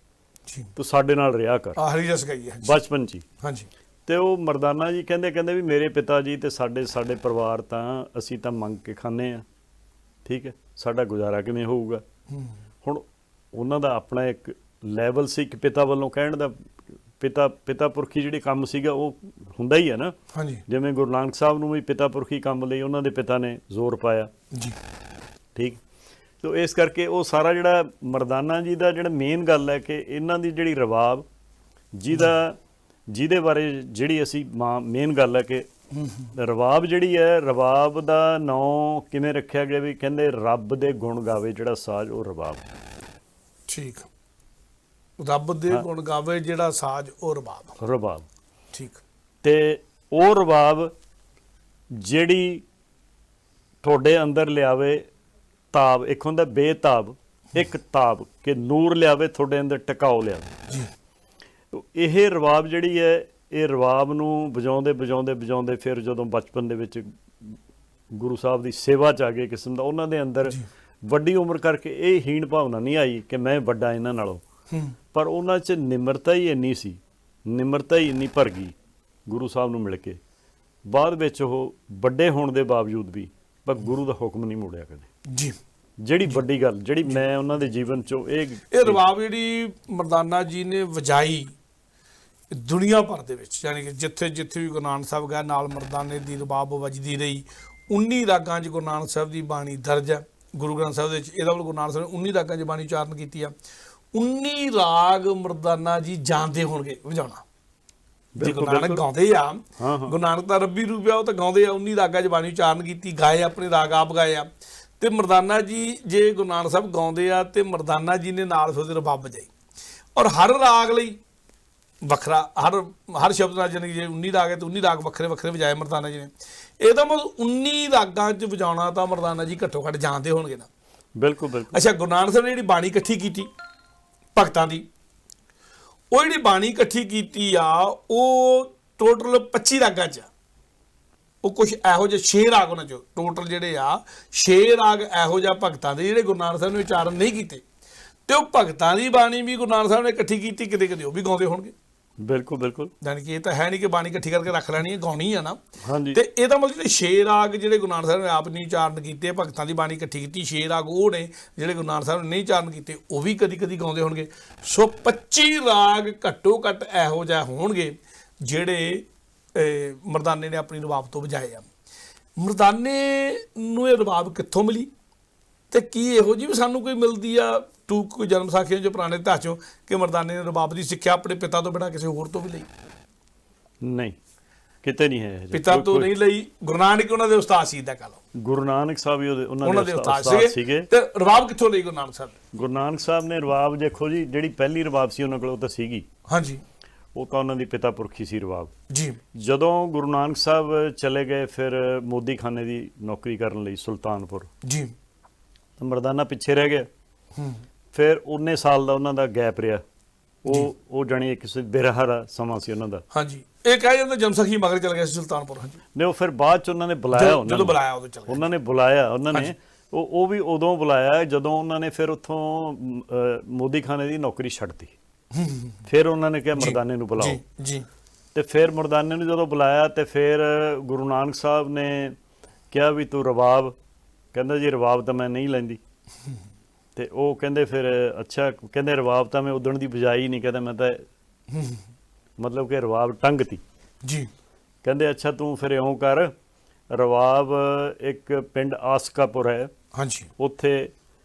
B: ਤੂੰ ਸਾਡੇ ਨਾਲ ਰਿਹਾ ਕਰ,
A: ਹਰੀ ਜਸ ਗਾਈਏ
B: ਬਚਪਨ 'ਚ। ਹਾਂਜੀ ਤੇ ਉਹ ਮਰਦਾਨਾ ਜੀ ਕਹਿੰਦੇ ਵੀ ਮੇਰੇ ਪਿਤਾ ਜੀ ਤੇ ਸਾਡੇ ਪਰਿਵਾਰ ਤਾਂ ਅਸੀਂ ਤਾਂ ਮੰਗ ਕੇ ਖਾਂਦੇ ਆ, ਠੀਕ ਹੈ, ਸਾਡਾ ਗੁਜ਼ਾਰਾ ਕਿਵੇਂ ਹੋਊਗਾ। ਹੁਣ ਉਹਨਾਂ ਦਾ ਆਪਣਾ ਇੱਕ ਲੈਵਲ ਸੀ ਕਿ ਪਿਤਾ ਵੱਲੋਂ ਕਹਿਣ ਦਾ, ਪਿਤਾ ਪੁਰਖੀ ਜਿਹੜੀ ਕੰਮ ਸੀਗਾ ਉਹ ਹੁੰਦਾ ਹੀ ਹੈ ਨਾ, ਜਿਵੇਂ ਗੁਰੂ ਨਾਨਕ ਸਾਹਿਬ ਨੂੰ ਵੀ ਪਿਤਾ ਪੁਰਖੀ ਕੰਮ ਲਈ ਉਹਨਾਂ ਦੇ ਪਿਤਾ ਨੇ ਜ਼ੋਰ ਪਾਇਆ ਜੀ, ਠੀਕ। ਤੋ ਇਸ ਕਰਕੇ ਉਹ ਸਾਰਾ ਜਿਹੜਾ ਮਰਦਾਨਾ ਜੀ ਦਾ ਜਿਹੜਾ ਮੇਨ ਗੱਲ ਹੈ ਕਿ ਇਹਨਾਂ ਦੀ ਜਿਹੜੀ ਰਬਾਬ ਜਿਹਦੇ ਬਾਰੇ ਜਿਹੜੀ ਅਸੀਂ ਮੇਨ ਗੱਲ ਹੈ ਕਿ ਰਬਾਬ ਜਿਹੜੀ ਹੈ, ਰਬਾਬ ਦਾ ਨਾਂ ਕਿਵੇਂ ਰੱਖਿਆ ਗਿਆ ਵੀ ਕਹਿੰਦੇ ਰੱਬ ਦੇ ਗੁਣ ਗਾਵੇ ਜਿਹੜਾ ਸਾਜ਼, ਉਹ ਰਬਾਬ।
A: ਠੀਕ, ਰੱਬ ਦੇ ਗੁਣ ਗਾਵੇ ਜਿਹੜਾ ਸਾਜ਼, ਉਹ ਰਬਾਬ। ਠੀਕ, ਤੇ
B: ਉਹ ਰਬਾਬ ਜਿਹੜੀ ਤੁਹਾਡੇ ਅੰਦਰ ਲਿਆਵੇ ਤਾਬ, ਇੱਕ ਹੁੰਦਾ ਬੇਤਾਬ, ਇੱਕ ਤਾਬ ਕਿ ਨੂਰ ਲਿਆਵੇ ਤੁਹਾਡੇ ਅੰਦਰ, ਟਿਕਾਓ ਲਿਆਵੇ ਜੀ। ਇਹ ਰਬਾਬ ਜਿਹੜੀ ਹੈ, ਇਹ ਰਬਾਬ ਨੂੰ ਵਜਾਉਂਦੇ ਫਿਰ ਜਦੋਂ ਬਚਪਨ ਦੇ ਵਿੱਚ ਗੁਰੂ ਸਾਹਿਬ ਦੀ ਸੇਵਾ 'ਚ ਆ ਗਏ ਕਿਸਮ ਦਾ, ਉਹਨਾਂ ਦੇ ਅੰਦਰ ਵੱਡੀ ਉਮਰ ਕਰਕੇ ਇਹ ਹੀਣ ਭਾਵਨਾ ਨਹੀਂ ਆਈ ਕਿ ਮੈਂ ਵੱਡਾ ਇਹਨਾਂ ਨਾਲੋਂ, ਪਰ ਉਹਨਾਂ 'ਚ ਨਿਮਰਤਾ ਹੀ ਇੰਨੀ ਸੀ, ਨਿਮਰਤਾ ਹੀ ਇੰਨੀ ਭਰ ਗਈ ਗੁਰੂ ਸਾਹਿਬ ਨੂੰ ਮਿਲ ਕੇ ਬਾਅਦ ਵਿੱਚ ਉਹ ਵੱਡੇ ਹੋਣ ਦੇ ਬਾਵਜੂਦ ਵੀ ਪਰ ਗੁਰੂ ਦਾ ਹੁਕਮ ਨਹੀਂ ਮੋੜਿਆ ਕਦੇ
A: ਜੀ।
B: ਜਿਹੜੀ ਵੱਡੀ ਗੱਲ ਜਿਹੜੀ ਮੈਂ ਉਹਨਾਂ ਦੇ ਜੀਵਨ ਚੋਂ
A: ਇਹ ਰਬਾਬ ਜਿਹੜੀ ਮਰਦਾਨਾ ਜੀ ਨੇ ਵਜਾਈ ਦੁਨੀਆ ਭਰ ਦੇ ਵਿੱਚ, ਯਾਨੀ ਕਿ ਜਿੱਥੇ ਜਿੱਥੇ ਵੀ ਗੁਰੂ ਨਾਨਕ ਸਾਹਿਬ ਗਏ ਨਾਲ ਮਰਦਾਨੇ ਦੀ ਰਬਾਬ ਵੱਜਦੀ ਰਹੀ। 19 ਰਾਗਾਂ 'ਚ ਗੁਰੂ ਨਾਨਕ ਸਾਹਿਬ ਦੀ ਬਾਣੀ ਦਰਜ ਹੈ ਗੁਰੂ ਗ੍ਰੰਥ ਸਾਹਿਬ ਦੇ ਵਿੱਚ। ਇਹਦਾ ਗੁਰੂ ਨਾਨਕ ਸਾਹਿਬ ਨੇ 19 ਰਾਗਾਂ 'ਚ ਬਾਣੀ ਉਚਾਰਨ ਕੀਤੀ ਆ। 19 ਰਾਗ ਮਰਦਾਨਾ ਜੀ ਜਾਣਦੇ ਹੋਣਗੇ ਵਜਾਉਣਾ। ਜੇ ਗੁਰੂ ਨਾਨਕ ਗਾਉਂਦੇ ਆ, ਗੁਰੂ ਨਾਨਕ ਦਾ ਰੱਬੀ ਰੂਪ ਆ, ਉਹ ਤਾਂ ਗਾਉਂਦੇ ਆ। 19 ਰਾਗਾਂ 'ਚ ਬਾਣੀ ਉਚਾਰਨ ਕੀਤੀ, ਗਾਏ ਆਪਣੇ ਰਾਗ ਆਪ ਗਾਏ ਆ। ਤੇ ਮਰਦਾਨਾ ਜੀ ਜੇ ਗੁਰੂ ਨਾਨਕ ਸਾਹਿਬ ਗਾਉਂਦੇ ਆ ਤੇ ਮਰਦਾਨਾ ਜੀ ਨੇ ਨਾਲ ਫਿਰ ਉਹਦੇ ਰਬਾਬ ਵਜਾਈ। ਔਰ ਹਰ ਰਾਗ ਲਈ ਵੱਖਰਾ, ਹਰ ਸ਼ਬਦ ਨਾਲ, ਜਾਣੀ ਜੇ 19 ਰਾਗ ਹੈ ਤੇ 19 ਰਾਗ ਵੱਖਰੇ ਵੱਖਰੇ ਵਜਾਏ ਮਰਦਾਨਾ ਜੀ ਨੇ। ਇਹਦਾ ਮਤਲਬ 19 ਰਾਗਾਂ 'ਚ ਵਜਾਉਣਾ ਤਾਂ ਮਰਦਾਨਾ ਜੀ ਘੱਟੋ ਘੱਟ ਜਾਣਦੇ ਹੋਣਗੇ ਨਾ।
B: ਬਿਲਕੁਲ ਬਿਲਕੁਲ।
A: ਅੱਛਾ, ਗੁਰੂ ਨਾਨਕ ਸਾਹਿਬ ਨੇ ਜਿਹੜੀ ਬਾਣੀ ਇਕੱਠੀ ਕੀਤੀ ਭਗਤਾਂ ਦੀ, ਉਹ ਜਿਹੜੀ ਬਾਣੀ ਇਕੱਠੀ ਕੀਤੀ ਆ ਉਹ ਟੋਟਲ 25 ਰਾਗਾਂ 'ਚ ਆ। ਉਹ ਕੁਛ ਇਹੋ ਜਿਹੇ 6 ਰਾਗ ਉਹਨਾਂ 'ਚੋਂ ਟੋਟਲ ਜਿਹੜੇ ਆ 6 ਰਾਗ ਇਹੋ ਜਿਹਾ ਭਗਤਾਂ ਦੇ ਜਿਹੜੇ ਗੁਰੂ ਨਾਨਕ ਸਾਹਿਬ ਨੇ ਉਚਾਰਨ ਨਹੀਂ ਕੀਤੇ। ਤੇ ਉਹ ਭਗਤਾਂ ਦੀ ਬਾਣੀ ਵੀ ਗੁਰੂ ਨਾਨਕ ਸਾਹਿਬ ਨੇ ਇਕੱਠੀ ਕੀਤੀ, ਕਿਤੇ ਕਿਤੇ ਉਹ ਵੀ ਗਾਉਂਦੇ ਹੋਣਗੇ।
B: ਬਿਲਕੁਲ ਬਿਲਕੁਲ।
A: ਜਾਣੀ ਕਿ ਇਹ ਤਾਂ ਹੈ ਨਹੀਂ ਕਿ ਬਾਣੀ ਇਕੱਠੀ ਕਰਕੇ ਰੱਖ ਲੈਣੀ ਹੈ, ਗਾਉਣੀ ਆ ਨਾ।
B: ਹਾਂਜੀ।
A: ਤੇ ਇਹਦਾ ਮਤਲਬ ਜਿਹੜੇ 6 ਰਾਗ ਜਿਹੜੇ ਗੁਰੂ ਨਾਨਕ ਸਾਹਿਬ ਨੇ ਆਪ ਨਹੀਂ ਉਚਾਰਨ ਕੀਤੇ, ਭਗਤਾਂ ਦੀ ਬਾਣੀ ਇਕੱਠੀ ਕੀਤੀ, 6 ਰਾਗ ਉਹ ਨੇ ਜਿਹੜੇ ਗੁਰੂ ਨਾਨਕ ਸਾਹਿਬ ਨੇ ਨਹੀਂ ਉਚਾਰਨ ਕੀਤੇ, ਉਹ ਵੀ ਕਦੀ ਕਦੀ ਗਾਉਂਦੇ ਹੋਣਗੇ। ਸੋ 25 ਰਾਗ ਘੱਟੋ ਘੱਟ ਇਹੋ ਜਿਹੇ ਹੋਣਗੇ ਜਿਹੜੇ ਮਰਦਾਨੇ ਨੇ ਆਪਣੀ ਰਬਾਬ ਤੋਂ ਵਜਾਏ ਆ। ਮਰਦਾਨੇ ਨੂੰ ਇਹ ਰਬਾਬ ਕਿੱਥੋਂ ਮਿਲੀ ਤੇ ਕੀ ਇਹੋ ਜਿਹੀ ਵੀ ਸਾਨੂੰ ਕੋਈ ਮਿਲਦੀ ਆ ਟੂਕ ਕੋਈ ਜਨਮ ਸਾਖੀਆਂ ਜੋ ਪੁਰਾਣੇ ਇਤਿਹਾਸੋਂ ਕਿ ਮਰਦਾਨੇ ਨੇ ਰਬਾਬ ਦੀ ਸਿੱਖਿਆ ਆਪਣੇ ਪਿਤਾ ਤੋਂ ਬਿਨਾਂ ਕਿਸੇ ਹੋਰ ਤੋਂ ਵੀ ਲਈ?
B: ਨਹੀਂ, ਕਿਤੇ ਨਹੀਂ ਹੈ।
A: ਪਿਤਾ ਤੋਂ ਨਹੀਂ ਲਈ। ਗੁਰੂ ਨਾਨਕ ਉਹਨਾਂ ਦੇ ਉਸਤਾਦ ਸੀ, ਦਾ ਕਹ ਲਓ।
B: ਗੁਰੂ ਨਾਨਕ ਸਾਹਿਬ ਹੀ ਉਹਨਾਂ ਦੇ
A: ਉਸਤਾਦ ਸੀਗੇ। ਤੇ ਰਬਾਬ ਕਿੱਥੋਂ ਲਈ ਗੁਰੂ ਨਾਨਕ ਸਾਹਿਬ?
B: ਗੁਰੂ ਨਾਨਕ ਸਾਹਿਬ ਨੇ ਰਬਾਬ ਦੇਖੋ ਜੀ, ਜਿਹੜੀ ਪਹਿਲੀ ਰਬਾਬ ਸੀ ਉਹਨਾਂ ਕੋਲ ਉਹ ਤਾਂ ਸੀਗੀ।
A: ਹਾਂਜੀ।
B: ਉਹ ਤਾਂ ਉਹਨਾਂ ਦੀ ਪਿਤਾ ਪੁਰਖੀ ਸੀ ਰਬਾਬ
A: ਜੀ।
B: ਜਦੋਂ ਗੁਰੂ ਨਾਨਕ ਸਾਹਿਬ ਚਲੇ ਗਏ ਫਿਰ ਮੋਦੀ ਖਾਨੇ ਦੀ ਨੌਕਰੀ ਕਰਨ ਲਈ ਸੁਲਤਾਨਪੁਰ
A: ਜੀ,
B: ਤਾਂ ਮਰਦਾਨਾ ਪਿੱਛੇ ਰਹਿ ਗਿਆ। ਫਿਰ 19 ਸਾਲ ਦਾ ਉਹਨਾਂ ਦਾ ਗੈਪ ਰਿਹਾ। ਉਹ ਜਾਣੀ ਕਿਸੇ ਬਿਰਹਾ ਦਾ ਸਮਾਂ ਸੀ ਉਹਨਾਂ ਦਾ।
A: ਹਾਂਜੀ, ਇਹ ਕਹਿ ਜਾਂਦਾ ਜਨਮ ਸਾਖੀ ਮਗਰ ਚਲ ਗਿਆ ਸੀ ਸੁਲਤਾਨਪੁਰ। ਹਾਂਜੀ।
B: ਨੇ ਉਹ ਫਿਰ ਬਾਅਦ ਚ ਉਹਨਾਂ ਨੇ ਬੁਲਾਇਆ,
A: ਜਦੋਂ ਬੁਲਾਇਆ ਉਦੋਂ ਚਲ ਗਿਆ।
B: ਉਹਨਾਂ ਨੇ ਬੁਲਾਇਆ, ਉਹਨਾਂ ਨੇ ਉਹ ਵੀ ਉਦੋਂ ਬੁਲਾਇਆ ਜਦੋਂ ਉਹਨਾਂ ਨੇ ਫਿਰ ਉੱਥੋਂ ਮੋਦੀ ਖਾਨੇ ਦੀ ਨੌਕਰੀ ਛੱਡਤੀ। ਫਿਰ ਉਹਨਾਂ ਨੇ ਕਿਹਾ ਮਰਦਾਨੇ ਨੂੰ ਬੁਲਾਓ।
A: ਜੀ। ਤੇ
B: ਫਿਰ ਮਰਦਾਨੇ ਨੂੰ ਜਦੋਂ ਬੁਲਾਇਆ ਤੇ ਫਿਰ ਗੁਰੂ ਨਾਨਕ ਸਾਹਿਬ ਨੇ ਕਿਹਾ ਵੀ ਤੂੰ ਰਬਾਬ, ਕਹਿੰਦਾ ਜੀ ਰਬਾਬ ਤਾਂ ਮੈਂ ਨਹੀਂ ਲੈਂਦੀ। ਤੇ ਉਹ ਕਹਿੰਦੇ ਫਿਰ ਅੱਛਾ, ਕਹਿੰਦੇ ਰਬਾਬ ਤਾਂ ਮੈਂ ਉਦਣ ਦੀ ਬਜਾਈ ਨਹੀਂ, ਕਹਿੰਦਾ ਮੈਂ ਤਾਂ ਮਤਲਬ ਕਿ ਰਬਾਬ ਟੰਗਤੀ।
A: ਜੀ।
B: ਕਹਿੰਦੇ ਅੱਛਾ ਤੂੰ ਫਿਰ ਇਉਂ ਕਰ, ਰਬਾਬ ਇੱਕ ਪਿੰਡ ਆਸਕਾਪੁਰ ਹੈ।
A: ਹਾਂਜੀ।
B: ਉੱਥੇ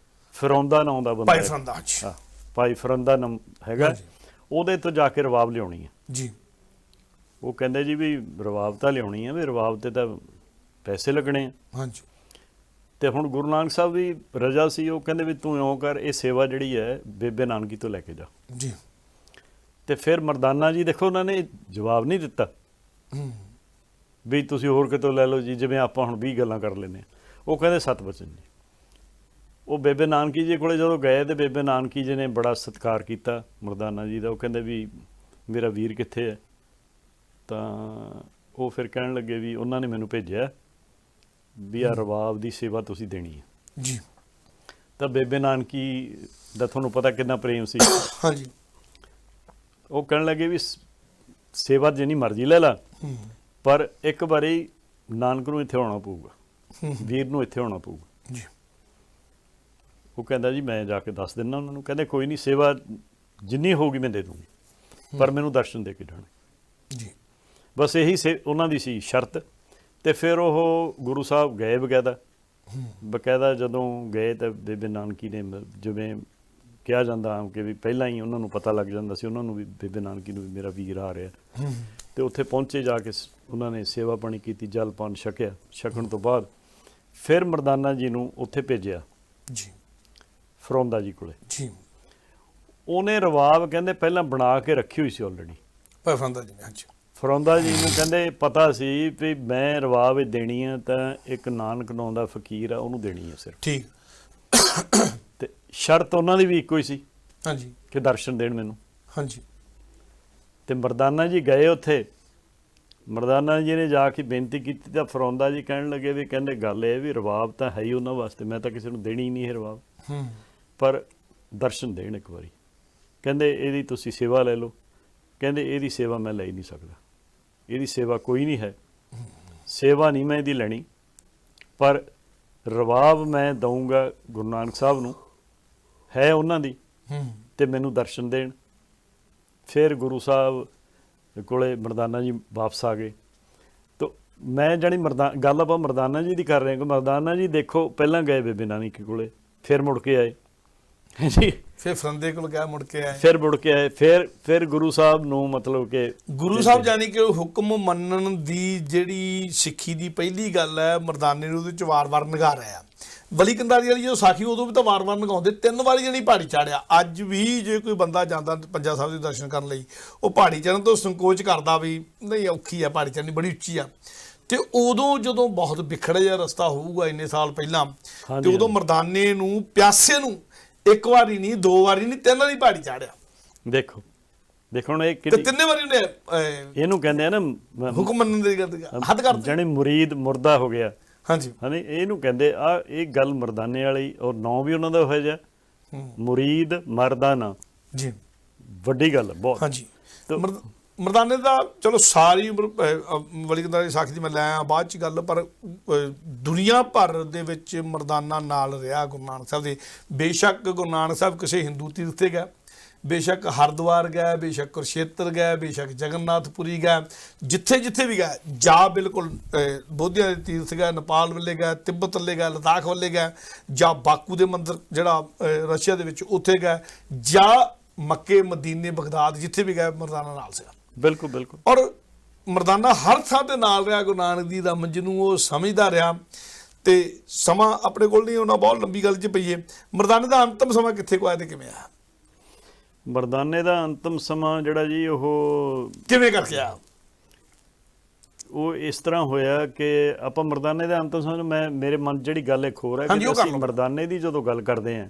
B: ਫਿਰੌਂਦਾ ਨਾਂ ਦਾ ਬੰਦਾ,
A: ਭਾਈ ਫਿਰੌਂਦਾ। ਅੱਛਾ,
B: ਭਾਈ ਫਿਰੌਂਦਾ ਨਾਮ ਹੈਗਾ, ਉਹਦੇ ਤੋਂ ਜਾ ਕੇ ਰਬਾਬ ਲਿਆਉਣੀ ਹੈ।
A: ਜੀ।
B: ਉਹ ਕਹਿੰਦੇ ਜੀ ਵੀ ਰਬਾਬ ਤਾਂ ਲਿਆਉਣੀ ਹੈ, ਵੀ ਰਬਾਬ ਤੇ ਤਾਂ ਪੈਸੇ ਲੱਗਣੇ ਆ।
A: ਹਾਂਜੀ।
B: ਤੇ ਹੁਣ ਗੁਰੂ ਨਾਨਕ ਸਾਹਿਬ ਦੀ ਰਜ਼ਾ ਸੀ। ਉਹ ਕਹਿੰਦੇ ਵੀ ਤੂੰ ਇਉਂ ਕਰ, ਇਹ ਸੇਵਾ ਜਿਹੜੀ ਹੈ ਬੇਬੇ ਨਾਨਕੀ ਤੋਂ ਲੈ ਕੇ ਜਾ।
A: ਜੀ।
B: ਤੇ ਫਿਰ ਮਰਦਾਨਾ ਜੀ ਦੇਖੋ ਉਹਨਾਂ ਨੇ ਜਵਾਬ ਨਹੀਂ ਦਿੱਤਾ ਵੀ ਤੁਸੀਂ ਹੋਰ ਕਿਤੋਂ ਲੈ ਲਓ ਜੀ, ਜਿਵੇਂ ਆਪਾਂ ਹੁਣ 20 ਗੱਲਾਂ ਕਰ ਲੈਂਦੇ ਹਾਂ। ਉਹ ਕਹਿੰਦੇ 7 ਬਚਨ ਜੀ। ਉਹ ਬੇਬੇ ਨਾਨਕੀ ਜੀ ਕੋਲੇ ਜਦੋਂ ਗਏ ਤੇ ਬੇਬੇ ਨਾਨਕੀ ਜੀ ਨੇ ਬੜਾ ਸਤਿਕਾਰ ਕੀਤਾ ਮਰਦਾਨਾ ਜੀ ਦਾ। ਉਹ ਕਹਿੰਦੇ ਵੀ ਮੇਰਾ ਵੀਰ ਕਿੱਥੇ ਹੈ? ਤਾਂ ਉਹ ਫਿਰ ਕਹਿਣ ਲੱਗੇ ਵੀ ਉਹਨਾਂ ਨੇ ਮੈਨੂੰ ਭੇਜਿਆ ਵੀ ਆ ਰਬਾਬ ਦੀ ਸੇਵਾ ਤੁਸੀਂ ਦੇਣੀ ਹੈ।
A: ਜੀ।
B: ਤਾਂ ਬੇਬੇ ਨਾਨਕੀ ਦਾ ਤੁਹਾਨੂੰ ਪਤਾ ਕਿੰਨਾ ਪ੍ਰੇਮ ਸੀ।
A: ਹਾਂਜੀ।
B: ਉਹ ਕਹਿਣ ਲੱਗੇ ਵੀ ਸੇਵਾ ਜਿੰਨੀ ਮਰਜ਼ੀ ਲੈ ਲਾ, ਪਰ ਇੱਕ ਵਾਰੀ ਨਾਨਕ ਨੂੰ ਇੱਥੇ ਆਉਣਾ ਪਊਗਾ, ਵੀਰ ਨੂੰ ਇੱਥੇ ਆਉਣਾ ਪਊਗਾ।
A: ਜੀ।
B: ਉਹ ਕਹਿੰਦਾ ਜੀ ਮੈਂ ਜਾ ਕੇ ਦੱਸ ਦਿੰਦਾ ਉਹਨਾਂ ਨੂੰ। ਕਹਿੰਦੇ ਕੋਈ ਨਹੀਂ, ਸੇਵਾ ਜਿੰਨੀ ਹੋਊਗੀ ਮੈਂ ਦੇ ਦੂੰਗੀ, ਪਰ ਮੈਨੂੰ ਦਰਸ਼ਨ ਦੇ ਕੇ ਜਾਣੇ।
A: ਜੀ।
B: ਬਸ ਇਹੀ ਉਹਨਾਂ ਦੀ ਸੀ ਸ਼ਰਤ। ਤੇ ਫਿਰ ਉਹ ਗੁਰੂ ਸਾਹਿਬ ਗਏ ਬਕਾਇਦਾ ਜਦੋਂ ਗਏ ਤਾਂ ਬੇਬੇ ਨਾਨਕੀ ਨੇ ਜਿਵੇਂ ਕਿਹਾ ਜਾਂਦਾ ਕਿ ਵੀ ਪਹਿਲਾਂ ਹੀ ਉਹਨਾਂ ਨੂੰ ਪਤਾ ਲੱਗ ਜਾਂਦਾ ਸੀ, ਉਹਨਾਂ ਨੂੰ ਵੀ ਬੇਬੇ ਨਾਨਕੀ ਨੂੰ ਵੀ ਮੇਰਾ ਵੀਰ ਆ ਰਿਹਾ। ਤੇ ਉੱਥੇ ਪਹੁੰਚੇ, ਜਾ ਕੇ ਉਹਨਾਂ ਨੇ ਸੇਵਾ ਪਾਣੀ ਕੀਤੀ, ਜਲ ਪਾਨ ਛਕਿਆ। ਛਕਣ ਤੋਂ ਬਾਅਦ ਫਿਰ ਮਰਦਾਨਾ ਜੀ ਨੂੰ ਉੱਥੇ ਭੇਜਿਆ।
A: ਜੀ।
B: ਫਿਰੌਂਦਾ ਜੀ ਕੋਲੇ।
A: ਜੀ।
B: ਉਹਨੇ ਰਬਾਬ ਕਹਿੰਦੇ ਪਹਿਲਾਂ ਬਣਾ ਕੇ ਰੱਖੀ ਹੋਈ ਸੀ ਆਲਰੇਡੀ
A: ਭਾਈ ਫਿਰੌਂਦਾ ਜੀ ਨੇ। ਹਾਂਜੀ।
B: ਫਿਰੌਂਦਾ ਜੀ ਨੂੰ ਕਹਿੰਦੇ ਪਤਾ ਸੀ ਵੀ ਮੈਂ ਰਬਾਬ ਇਹ ਦੇਣੀ ਆ ਤਾਂ ਇੱਕ ਨਾਨਕ ਨਾਂ ਦਾ ਫਕੀਰ ਆ, ਉਹਨੂੰ ਦੇਣੀ ਆ ਸਿਰਫ।
A: ਠੀਕ।
B: ਤੇ ਸ਼ਰਤ ਉਹਨਾਂ ਦੀ ਵੀ ਇੱਕੋ ਹੀ ਸੀ।
A: ਹਾਂਜੀ।
B: ਕਿ ਦਰਸ਼ਨ ਦੇਣ ਮੈਨੂੰ।
A: ਹਾਂਜੀ।
B: ਤੇ ਮਰਦਾਨਾ ਜੀ ਗਏ ਉੱਥੇ। ਮਰਦਾਨਾ ਜੀ ਨੇ ਜਾ ਕੇ ਬੇਨਤੀ ਕੀਤੀ ਤਾਂ ਫਿਰੌਂਦਾ ਜੀ ਕਹਿਣ ਲੱਗੇ ਵੀ ਕਹਿੰਦੇ ਗੱਲ ਇਹ ਵੀ ਰਬਾਬ ਤਾਂ ਹੈ ਹੀ ਉਹਨਾਂ ਵਾਸਤੇ, ਮੈਂ ਤਾਂ ਕਿਸੇ ਨੂੰ ਦੇਣੀ ਹੀ ਨਹੀਂ ਹੈ ਰਬਾਬ, ਪਰ ਦਰਸ਼ਨ ਦੇਣ ਇੱਕ ਵਾਰੀ। ਕਹਿੰਦੇ ਇਹਦੀ ਤੁਸੀਂ ਸੇਵਾ ਲੈ ਲਓ। ਕਹਿੰਦੇ ਇਹਦੀ ਸੇਵਾ ਮੈਂ ਲੈ ਹੀ ਨਹੀਂ ਸਕਦਾ, ਇਹਦੀ ਸੇਵਾ ਕੋਈ ਨਹੀਂ ਹੈ, ਸੇਵਾ ਨਹੀਂ ਮੈਂ ਇਹਦੀ ਲੈਣੀ, ਪਰ ਰਬਾਬ ਮੈਂ ਦਊਂਗਾ ਗੁਰੂ ਨਾਨਕ ਸਾਹਿਬ ਨੂੰ, ਹੈ ਉਹਨਾਂ ਦੀ, ਤੇ ਮੈਨੂੰ ਦਰਸ਼ਨ ਦੇਣ। ਫਿਰ ਗੁਰੂ ਸਾਹਿਬ ਕੋਲੇ ਮਰਦਾਨਾ ਜੀ ਵਾਪਸ ਆ ਗਏ। ਤਾਂ ਮੈਂ ਜਾਣੀ ਗੱਲ ਆਪਾਂ ਮਰਦਾਨਾ ਜੀ ਦੀ ਕਰ ਰਹੇ ਹਾਂ ਕਿ ਮਰਦਾਨਾ ਜੀ ਦੇਖੋ ਪਹਿਲਾਂ ਗਏ ਬੇਬੇ ਨਾਨਕੀ ਕੋਲੇ, ਫਿਰ ਮੁੜ ਕੇ ਆਏ ਜੀ,
A: ਫਿਰ ਫਰੰਦੇ ਕੋਲ ਗਿਆ, ਮੁੜ ਕੇ ਆਏ,
B: ਫਿਰ ਮੁੜ ਕੇ ਆਏ, ਫਿਰ ਗੁਰੂ ਸਾਹਿਬ ਨੂੰ ਮਤਲਬ ਕਿ
A: ਗੁਰੂ ਸਾਹਿਬ ਜਾਨੀ ਕਿ ਹੁਕਮ ਮੰਨਣ ਦੀ ਜਿਹੜੀ ਸਿੱਖੀ ਦੀ ਪਹਿਲੀ ਗੱਲ ਹੈ, ਮਰਦਾਨੇ ਨੂੰ ਉਹਦੇ ਚ ਵਾਰ-ਵਾਰ ਨਗਾਰਿਆ ਆ। ਬਲੀ ਕੰਧਾਰੀ ਵਾਲੀ ਜਦੋਂ ਸਾਖੀ ਉਦੋਂ ਵੀ ਤਾਂ ਵਾਰ-ਵਾਰ ਨਗਾਉਂਦੇ, 3 ਵਾਰੀ ਜਿਹੜੀ ਪਹਾੜੀ ਚਾੜਿਆ। ਅੱਜ ਵੀ ਜੇ ਕੋਈ ਬੰਦਾ ਜਾਂਦਾ ਪੰਜਾ ਸਾਹਿਬ ਦੇ ਦਰਸ਼ਨ ਕਰਨ ਲਈ, ਉਹ ਪਹਾੜੀ ਚੜ੍ਹਨ ਤੋਂ ਸੰਕੋਚ ਕਰਦਾ ਵੀ ਨਹੀਂ, ਔਖੀ ਆ ਪਹਾੜੀ ਚੜ੍ਹਨੀ, ਬੜੀ ਉੱਚੀ ਆ। ਤੇ ਉਦੋਂ ਜਦੋਂ ਬਹੁਤ ਵਿਖੜਾ ਜਿਹਾ ਰਸਤਾ ਹੋਊਗਾ ਇੰਨੇ ਸਾਲ ਪਹਿਲਾਂ, ਤੇ ਉਦੋਂ ਮਰਦਾਨੇ ਨੂੰ ਪਿਆਸੇ ਨੂੰ 1 ਵਾਰੀ ਨਹੀਂ, 2 ਵਾਰੀ ਨਹੀਂ, 3 ਵਾਰੀ ਪਹਾੜੀ ਚਾੜਿਆ।
B: ਦੇਖੋ ਹੁਣ ਇਹ
A: 3 ਵਾਰੀ ਉਹਨੇ
B: ਇਹਨੂੰ ਕਹਿੰਦੇ ਆ ਨਾ
A: ਹੁਕਮ ਮੰਨਣ ਦੀ ਹੱਦ ਕਰ
B: ਜਾਣੀ ਮੁਰੀਦ ਮੁਰਦਾ ਹੋ ਗਿਆ।
A: ਹਾਂਜੀ
B: ਹਾਂਜੀ, ਇਹਨੂੰ ਕਹਿੰਦੇ ਆ, ਇਹ ਗੱਲ ਮਰਦਾਨੇ ਵਾਲੀ, ਔਰ ਨਾਂ ਵੀ ਉਹਨਾਂ ਦਾ ਹੋਇਆ ਜਾ ਮੁਰੀਦ ਮਰਦਾਨਾ
A: ਜੀ,
B: ਵੱਡੀ ਗੱਲ ਬਹੁਤ।
A: ਹਾਂਜੀ, ਮਰਦਾਨੇ ਦਾ ਚਲੋ ਸਾਰੀ ਉਮਰ ਵਲੀ ਕੰਧਾਰੀ ਸਾਖੀ ਦੀ ਮੈਂ ਲੈ ਆ ਬਾਅਦ ਚ ਗੱਲ, ਪਰ ਦੁਨੀਆ ਭਰ ਦੇ ਵਿੱਚ ਮਰਦਾਨਾ ਨਾਲ ਰਿਹਾ ਗੁਰੂ ਨਾਨਕ ਸਾਹਿਬ ਦੇ। ਬੇਸ਼ੱਕ ਗੁਰੂ ਨਾਨਕ ਸਾਹਿਬ ਕਿਸੇ ਹਿੰਦੂ ਤੀਰਥ ਤੇ ਗਏ, ਬੇਸ਼ੱਕ ਹਰਿਦੁਆਰ ਗਏ, ਬੇਸ਼ੱਕ ਕੁਰਸ਼ੇਤਰ ਗਏ, ਬੇਸ਼ੱਕ ਜਗਨਨਾਥਪੁਰੀ ਗਏ, ਜਿੱਥੇ ਜਿੱਥੇ ਵੀ ਗਏ, ਜਾਂ ਬਿਲਕੁਲ ਬੋਧੀਆਂ ਦੇ ਤੀਰਥ ਗਏ, ਨੇਪਾਲ ਵੱਲੇ ਗਏ, ਤਿੱਬਤ ਵੱਲੇ ਗਏ, ਲਦਾਖ ਵੱਲੇ ਗਏ, ਜਾਂ ਬਾਕੂ ਦੇ ਮੰਦਿਰ ਜਿਹੜਾ ਰਸ਼ੀਆ ਦੇ ਵਿੱਚ ਉੱਥੇ ਗਏ, ਜਾਂ ਮੱਕੇ ਮਦੀਨੇ ਬਗਦਾਦ ਜਿੱਥੇ ਵੀ ਗਏ, ਮਰਦਾਨਾ ਨਾਲ ਸੀਗਾ।
B: ਬਿਲਕੁਲ
A: ਔਰ ਮਰਦਾਨਾ ਹਰ ਥਾਂ ਤੇ ਨਾਲ ਰਿਹਾ ਗੁਰੂ ਨਾਨਕ ਜੀ ਦਾ, ਜਿਹਨੂੰ ਉਹ ਸਮਝਦਾ ਰਿਹਾ। ਤੇ ਸਮਾਂ ਆਪਣੇ ਕੋਲ ਨਹੀਂ ਹੋਣਾ, ਬਹੁਤ ਲੰਬੀ ਗੱਲ 'ਚ ਪਈਏ। ਮਰਦਾਨੇ ਦਾ ਅੰਤਮ ਸਮਾਂ ਕਿੱਥੇ ਕੋ ਆਇਆ ਤੇ ਕਿਵੇਂ ਆਇਆ?
B: ਮਰਦਾਨੇ ਦਾ ਅੰਤਮ ਸਮਾਂ ਜਿਹੜਾ ਜੀ ਉਹ
A: ਕਿਵੇਂ ਕਰਕੇ ਆਇਆ?
B: ਉਹ ਇਸ ਤਰ੍ਹਾਂ ਹੋਇਆ ਕਿ ਆਪਾਂ ਮਰਦਾਨੇ ਦੇ ਅੰਤਮ ਸਮਾਂ, ਮੇਰੇ ਮਨ 'ਚ ਜਿਹੜੀ ਗੱਲ ਇੱਕ ਹੋਰ ਹੈ ਕਿ ਅਸੀਂ ਮਰਦਾਨੇ ਦੀ ਜਦੋਂ ਗੱਲ ਕਰਦੇ ਹਾਂ,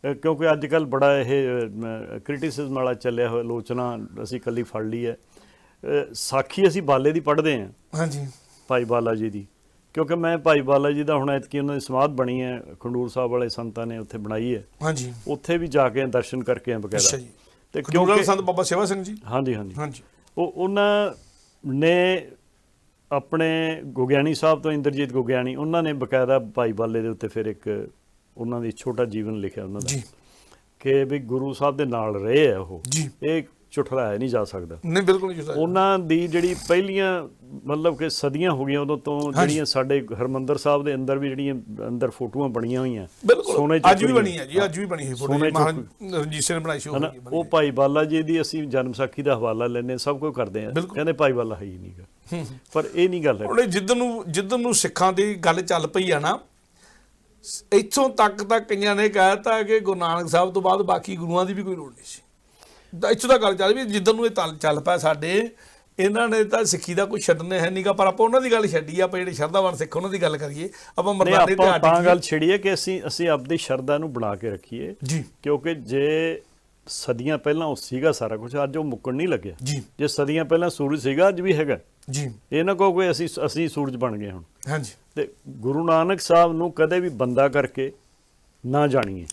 B: ਕਿਉਂਕਿ ਅੱਜ ਕੱਲ੍ਹ ਬੜਾ ਇਹ ਕ੍ਰਿਟਿਸਿਜ਼ਮ ਵਾਲਾ ਚੱਲਿਆ ਹੋਇਆ, ਆਲੋਚਨਾ ਅਸੀਂ ਇਕੱਲੀ ਫੜ ਲਈ ਹੈ। ਸਾਖੀ ਅਸੀਂ ਬਾਲੇ ਦੀ ਪੜ੍ਹਦੇ ਹਾਂ,
A: ਹਾਂਜੀ,
B: ਭਾਈ ਬਾਲਾ ਜੀ ਦੀ, ਕਿਉਂਕਿ ਮੈਂ ਭਾਈ ਬਾਲਾ ਜੀ ਦਾ ਹੁਣ ਐਤਕੀ ਉਹਨਾਂ ਦੀ ਸਮਾਧ ਬਣੀ ਹੈ, ਖੰਡੂਰ ਸਾਹਿਬ ਵਾਲੇ ਸੰਤਾਂ ਨੇ ਉੱਥੇ ਬਣਾਈ ਹੈ।
A: ਹਾਂਜੀ,
B: ਉੱਥੇ ਵੀ ਜਾ ਕੇ ਦਰਸ਼ਨ ਕਰਕੇ ਆ ਬਕਾਇਦਾ।
A: ਤੇ ਕਿਉਂਕਿ ਸੰਤ ਬਾਬਾ ਸੇਵਾ ਸਿੰਘ ਜੀ,
B: ਹਾਂਜੀ, ਉਹਨਾਂ ਨੇ ਆਪਣੇ ਗੁਗਿਆਣੀ ਸਾਹਿਬ ਤੋਂ ਇੰਦਰਜੀਤ ਗੁਗਿਆਣੀ, ਉਹਨਾਂ ਨੇ ਬਕਾਇਦਾ ਭਾਈ ਬਾਲੇ ਦੇ ਉੱਤੇ ਫਿਰ ਇੱਕ ਉਹਨਾਂ ਦੀ ਛੋਟਾ ਜੀਵਨ ਲਿਖਿਆ ਉਹਨਾਂ ਦਾ, ਕਿ ਵੀ ਗੁਰੂ ਸਾਹਿਬ ਦੇ ਨਾਲ ਰਹੇ ਆ ਉਹ, ਇਹ ਝੁਠਲਾਇਆ ਨਹੀਂ ਜਾ ਸਕਦਾ।
A: ਨਹੀਂ, ਬਿਲਕੁਲ ਨਹੀਂ ਝੁਠਲਾਇਆ।
B: ਉਹਨਾਂ ਦੀ ਜਿਹੜੀ ਪਹਿਲੀਆਂ ਮਤਲਬ ਕਿ ਸਦੀਆਂ ਹੋ ਗਈਆਂ ਉਦੋਂ ਤੋਂ, ਜਿਹੜੀਆਂ ਸਾਡੇ ਹਰਮੰਦਰ ਸਾਹਿਬ ਦੇ ਅੰਦਰ ਵੀ ਜਿਹੜੀਆਂ ਅੰਦਰ ਫੋਟੋਆਂ ਬਣੀਆਂ ਹੋਈਆਂ,
A: ਸੋਨੇ ਚ, ਅੱਜ ਵੀ ਬਣੀ ਹੈ ਜੀ, ਅੱਜ ਵੀ ਬਣੀ ਹੈ ਫੋਟੋ, ਮਹਾਰਾਜ ਰਣਜੀਤ ਸਿੰਘ ਨੇ ਬਣਾਈ ਸੀ
B: ਉਹ ਭਾਈ ਬਾਲਾ ਜੀ ਦੀ। ਅਸੀਂ ਜਨਮ ਸਾਖੀ ਦਾ ਹਵਾਲਾ ਲੈਂਦੇ, ਸਭ ਕੁਝ ਕਰਦੇ ਆ, ਕਹਿੰਦੇ ਭਾਈ ਬਾਲਾ ਹੈ ਹੀ ਨਹੀਂਗਾ, ਪਰ ਇਹ ਨਹੀਂ ਗੱਲ ਹੈ।
A: ਉਹਨੇ ਜਿੱਦਨ ਨੂੰ ਸਿੱਖਾਂ ਦੀ ਗੱਲ ਚੱਲ ਪਈ ਆ ਨਾ, ਇੱਥੋਂ ਤੱਕ ਤਾਂ ਕਈਆਂ ਨੇ ਕਹਿਤਾ ਕਿ ਗੁਰੂ ਨਾਨਕ ਸਾਹਿਬ ਤੋਂ ਬਾਅਦ ਬਾਕੀ ਗੁਰੂਆਂ ਦੀ ਵੀ ਕੋਈ ਲੋੜ ਨਹੀਂ ਸੀ। ਇੱਥੋਂ ਤਾਂ ਗੱਲ ਚੱਲ ਵੀ ਜਿੱਦਨ ਨੂੰ ਇਹ ਚੱਲ ਪਿਆ ਸਾਡੇ, ਇਹਨਾਂ ਨੇ ਤਾਂ ਸਿੱਖੀ ਦਾ ਕੋਈ ਛੱਡਣੇ ਹੈ ਨਹੀਂਗਾ, ਪਰ ਆਪਾਂ ਉਹਨਾਂ ਦੀ ਗੱਲ ਛੱਡੀ, ਆਪਾਂ ਜਿਹੜੇ ਸ਼ਰਧਾਵਾਨ ਸਿੱਖ ਉਹਨਾਂ ਦੀ ਗੱਲ ਕਰੀਏ। ਆਪਾਂ ਮਰਦਾਨੇ ਤੇ
B: ਤਾਂ ਗੱਲ ਛੇੜੀਏ ਕਿ ਅਸੀਂ ਆਪਣੀ ਸ਼ਰਧਾ ਨੂੰ ਬਣਾ ਕੇ ਰੱਖੀਏ ਜੀ, ਕਿਉਂਕਿ ਜੇ ਸਦੀਆਂ ਪਹਿਲਾਂ ਉਹ ਸੀਗਾ ਸਾਰਾ ਕੁਝ, ਅੱਜ ਉਹ ਮੁੱਕਣ ਨਹੀਂ ਲੱਗਿਆ ਜੀ। ਜੇ ਸਦੀਆਂ ਪਹਿਲਾਂ ਸੂਰਜ ਸੀਗਾ, ਅੱਜ ਵੀ ਹੈਗਾ ਜੀ। ਇਹ ਨਾ ਕਹੋ ਕੋਈ ਅਸੀਂ ਸੂਰਜ ਬਣ ਗਏ ਹੁਣ। ਹਾਂਜੀ, ਤੇ ਗੁਰੂ ਨਾਨਕ ਸਾਹਿਬ ਨੂੰ ਕਦੇ ਵੀ ਬੰਦਾ ਕਰਕੇ ਨਾ ਜਾਣੀਏ,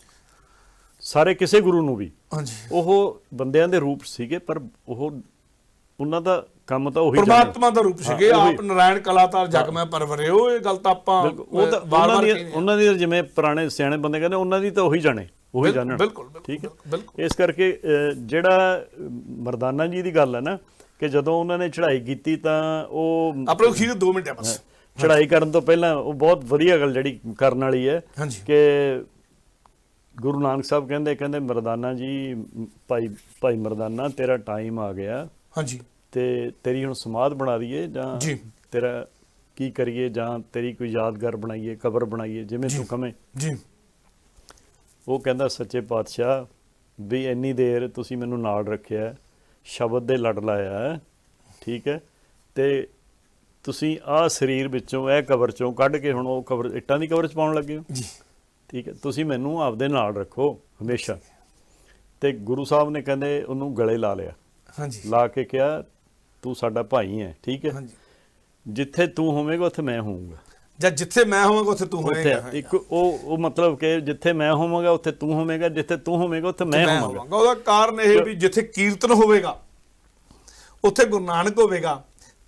B: ਸਾਰੇ ਕਿਸੇ ਗੁਰੂ ਨੂੰ ਵੀ। ਹਾਂਜੀ, ਉਹ ਬੰਦਿਆਂ ਦੇ ਰੂਪ ਸੀਗੇ, ਪਰ ਉਹਨਾਂ ਦਾ ਕੰਮ ਤਾਂ ਉਹੀ
A: ਪਰਮਾਤਮਾ ਦਾ ਰੂਪ ਸੀਗੇ। ਆਪ ਨਾਰਾਇਣ ਕਲਾਤਾਰ ਜਗ ਮੈਂ ਪਰਵਰਿਓ, ਇਹ ਗੱਲ ਤਾਂ ਆਪਾਂ
B: ਉਹਨਾਂ ਦੀ, ਜਿਵੇਂ ਪੁਰਾਣੇ ਸਿਆਣੇ ਬੰਦੇ ਕਹਿੰਦੇ, ਉਹਨਾਂ ਦੀ ਤਾਂ ਉਹੀ ਜਾਣੇ, ਉਹੀ ਜਾਣਨ।
A: ਬਿਲਕੁਲ,
B: ਠੀਕ ਹੈ। ਇਸ ਕਰਕੇ ਜਿਹੜਾ ਮਰਦਾਨਾ ਜੀ ਦੀ ਗੱਲ ਹੈ ਨਾ, ਕਿ ਜਦੋਂ ਉਹਨਾਂ ਨੇ ਚੜ੍ਹਾਈ ਕੀਤੀ ਤਾਂ ਉਹ
A: ਆਪਣੇ ਅਖੀਰ 2 ਮਿੰਟ ਆ ਬਸ,
B: ਚੜ੍ਹਾਈ ਕਰਨ ਤੋਂ ਪਹਿਲਾਂ ਉਹ ਬਹੁਤ ਵਧੀਆ ਗੱਲ ਜਿਹੜੀ ਕਰਨ ਵਾਲੀ ਹੈ ਕਿ ਗੁਰੂ ਨਾਨਕ ਸਾਹਿਬ ਕਹਿੰਦੇ ਮਰਦਾਨਾ ਜੀ, ਭਾਈ ਮਰਦਾਨਾ, ਤੇਰਾ ਟਾਈਮ ਆ ਗਿਆ। ਹਾਂਜੀ, ਤੇ ਤੇਰੀ ਹੁਣ ਸਮਾਧ ਬਣਾ ਦਈਏ, ਜਾਂ ਤੇਰਾ ਕੀ ਕਰੀਏ, ਜਾਂ ਤੇਰੀ ਕੋਈ ਯਾਦਗਾਰ ਬਣਾਈਏ, ਕਬਰ ਬਣਾਈਏ, ਜਿਵੇਂ ਤੂੰ ਕਵੇਂ ਜੀ। ਉਹ ਕਹਿੰਦਾ, ਸੱਚੇ ਪਾਤਸ਼ਾਹ ਵੀ ਇੰਨੀ ਦੇਰ ਤੁਸੀਂ ਮੈਨੂੰ ਨਾਲ ਰੱਖਿਆ, ਸ਼ਬਦ ਦੇ ਲੜ ਲਾਇਆ, ਠੀਕ ਹੈ, ਤੇ ਤੁਸੀਂ ਆਹ ਸਰੀਰ ਵਿੱਚੋਂ, ਇਹ ਕਬਰ ਚੋਂ ਕੱਢ ਕੇ ਹੁਣ ਉਹ ਕਬਰ, ਇੱਟਾਂ ਦੀ ਕਬਰ 'ਚ ਪਾਉਣ ਲੱਗੇ ਹੋ ਜੀ। ਠੀਕ ਹੈ, ਤੁਸੀਂ ਮੈਨੂੰ ਆਪਦੇ ਨਾਲ ਰੱਖੋ ਹਮੇਸ਼ਾ। ਤੇ ਗੁਰੂ ਸਾਹਿਬ ਨੇ ਕਹਿੰਦੇ ਉਹਨੂੰ ਗਲੇ ਲਾ ਲਿਆ। ਹਾਂਜੀ, ਲਾ ਕੇ ਕਿਹਾ, ਤੂੰ ਸਾਡਾ ਭਾਈ ਹੈ, ਠੀਕ ਹੈ, ਜਿੱਥੇ ਤੂੰ ਹੋਵੇਂਗਾ ਉੱਥੇ ਮੈਂ ਹੋਊਂਗਾ,
A: ਜਾਂ ਜਿੱਥੇ ਮੈਂ ਹੋਵਾਂਗਾ ਉੱਥੇ ਤੂੰ ਹੋਵੇਂਗਾ।
B: ਇੱਕ ਉਹ ਮਤਲਬ ਕਿ ਜਿੱਥੇ ਮੈਂ ਹੋਵਾਂਗਾ ਉੱਥੇ ਤੂੰ ਹੋਵੇਂਗਾ, ਜਿੱਥੇ ਤੂੰ ਹੋਵੇਂਗਾ ਉੱਥੇ ਮੈਂ ਹੋਵਾਂਗਾ।
A: ਉਹਦਾ ਕਾਰਨ ਇਹ ਵੀ ਜਿੱਥੇ ਕੀਰਤਨ ਹੋਵੇਗਾ ਉੱਥੇ ਗੁਰੂ ਨਾਨਕ ਹੋਵੇਗਾ,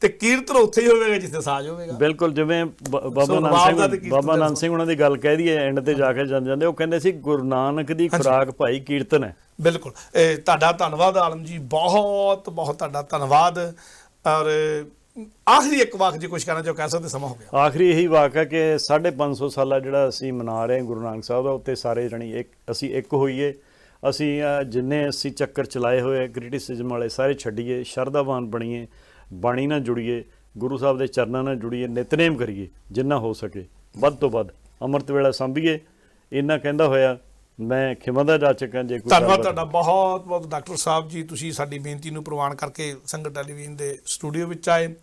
A: ਤੇ ਕੀਰਤਨ ਉੱਥੇ ਹੀ ਹੋਵੇਗਾ ਜਿੱਥੇ ਸਾਜ਼ ਹੋਵੇਗਾ।
B: ਬਿਲਕੁਲ, ਜਿਵੇਂ ਬਾਬਾ
A: ਸੋ
B: ਨਾਨਕ
A: ਨਵਾਬ ਦਾ ਤੇ
B: ਸਿੰਘ
A: ਕੀਰਤਨ
B: ਬਾਬਾ
A: ਦਾ
B: ਨਾਨਕ ਸਿੰਘ ਉਹਨਾਂ ਦੀ ਗੱਲ ਕਹਿ ਦਈਏ ਐਂਡ ਤੇ ਜਾ ਕੇ ਜਾਂਦੇ, ਉਹ ਕਹਿੰਦੇ ਸੀ ਗੁਰੂ ਨਾਨਕ ਦੀ ਖੁਰਾਕ ਭਾਈ ਕੀਰਤਨ ਹੈ।
A: ਬਿਲਕੁਲ, ਤੁਹਾਡਾ ਧੰਨਵਾਦ ਆਲਮ ਜੀ, ਬਹੁਤ ਬਹੁਤ ਤੁਹਾਡਾ ਧੰਨਵਾਦ। ਔਰ ਆਖਰੀ ਇੱਕ ਵਾਕ ਜੇ ਕੁਝ ਕਹਿਣਾ ਚਾਹੋ ਕਹਿ ਸਕਦੇ, ਸਮਾਂ ਹੋ ਗਿਆ।
B: ਆਖਰੀ ਇਹੀ ਵਾਕ ਹੈ ਕਿ 550 ਸਾਲਾ ਜਿਹੜਾ ਅਸੀਂ ਮਨਾ ਰਹੇ ਹਾਂ ਗੁਰੂ ਨਾਨਕ ਸਾਹਿਬ ਦਾ, ਉੱਤੇ ਸਾਰੇ ਜਣੇ ਅਸੀਂ ਇੱਕ ਹੋਈਏ। ਅਸੀਂ ਜਿੰਨੇ ਅਸੀਂ ਚੱਕਰ ਚਲਾਏ ਹੋਏ ਕ੍ਰਿਟਿਸਿਜ਼ਮ ਵਾਲੇ ਸਾਰੇ ਛੱਡੀਏ, ਸ਼ਰਧਾਵਾਨ ਬਣੀਏ, ਬਾਣੀ ਨਾਲ ਜੁੜੀਏ, ਗੁਰੂ ਸਾਹਿਬ ਦੇ ਚਰਨਾਂ ਨਾਲ ਜੁੜੀਏ, ਨਿਤਨੇਮ ਕਰੀਏ ਜਿੰਨਾ ਹੋ ਸਕੇ, ਵੱਧ ਤੋਂ ਵੱਧ ਅੰਮ੍ਰਿਤ ਵੇਲਾ ਸੰਭੀਏ। ਇੰਨਾ ਕਹਿੰਦਾ ਹੋਇਆ ਮੈਂ ਖਿਮਾ ਜਾ ਚੁੱਕਾ। ਜੇ ਕੋਈ
A: ਧੰਨਵਾਦ ਤੁਹਾਡਾ ਬਹੁਤ ਬਹੁਤ ਡਾਕਟਰ ਸਾਹਿਬ ਜੀ, ਤੁਸੀਂ ਸਾਡੀ ਬੇਨਤੀ ਨੂੰ ਪ੍ਰਵਾਨ ਕਰਕੇ ਸੰਗਤ ਟੈਲੀਵਿਜ਼ਨ ਦੇ ਸਟੂਡੀਓ ਵਿੱਚ ਆਏ।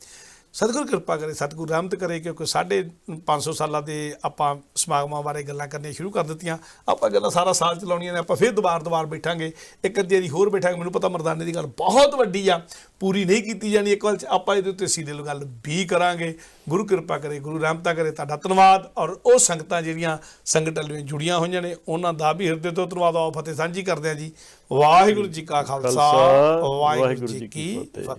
A: ਸਤਿਗੁਰ ਕਿਰਪਾ ਕਰੇ, ਸਤਿਗੁਰ ਰਹਿਮਤ ਕਰੇ, ਕਿਉਂਕਿ 550 ਸਾਲਾਂ ਦੇ ਆਪਾਂ ਸਮਾਗਮਾਂ ਬਾਰੇ ਗੱਲਾਂ ਕਰਨੀਆਂ ਸ਼ੁਰੂ ਕਰ ਦਿੱਤੀਆਂ। ਆਪਾਂ ਗੱਲਾਂ ਸਾਰਾ ਸਾਲ ਚਲਾਉਣੀਆਂ ਨੇ, ਆਪਾਂ ਫਿਰ ਦੁਬਾਰ ਬੈਠਾਂਗੇ, ਇੱਕ ਅੱਧੀ ਵਾਰੀ ਹੋਰ ਬੈਠਾਂਗੇ। ਮੈਨੂੰ ਪਤਾ ਮਰਦਾਨੇ ਦੀ ਗੱਲ ਬਹੁਤ ਵੱਡੀ ਆ, ਪੂਰੀ ਨਹੀਂ ਕੀਤੀ ਜਾਣੀ ਇੱਕ ਵਾਰ 'ਚ, ਆਪਾਂ ਇਹਦੇ ਉੱਤੇ ਸਿੱਧੇ ਗੱਲ ਵੀ ਕਰਾਂਗੇ। ਗੁਰੂ ਕਿਰਪਾ ਕਰੇ, ਗੁਰੂ ਰਹਿਮਤਾਂ ਕਰੇ। ਤੁਹਾਡਾ ਧੰਨਵਾਦ। ਔਰ ਉਹ ਸੰਗਤਾਂ ਜਿਹੜੀਆਂ ਸੰਗਤ ਟੈਲੀਵਿਜ਼ਨ ਜੁੜੀਆਂ ਹੋਈਆਂ ਨੇ, ਉਹਨਾਂ ਦਾ ਵੀ ਹਿਰਦੇ ਤੋਂ ਧੰਨਵਾਦ। ਆਓ ਫਤਿਹ ਸਾਂਝੀ ਕਰਦੇ ਹਾਂ ਜੀ। ਵਾਹਿਗੁਰੂ ਜੀ ਕਾ ਖਾਲਸਾ, ਵਾਹਿਗੁਰੂ ਜੀ ਕੀ ਫਤਿਹ।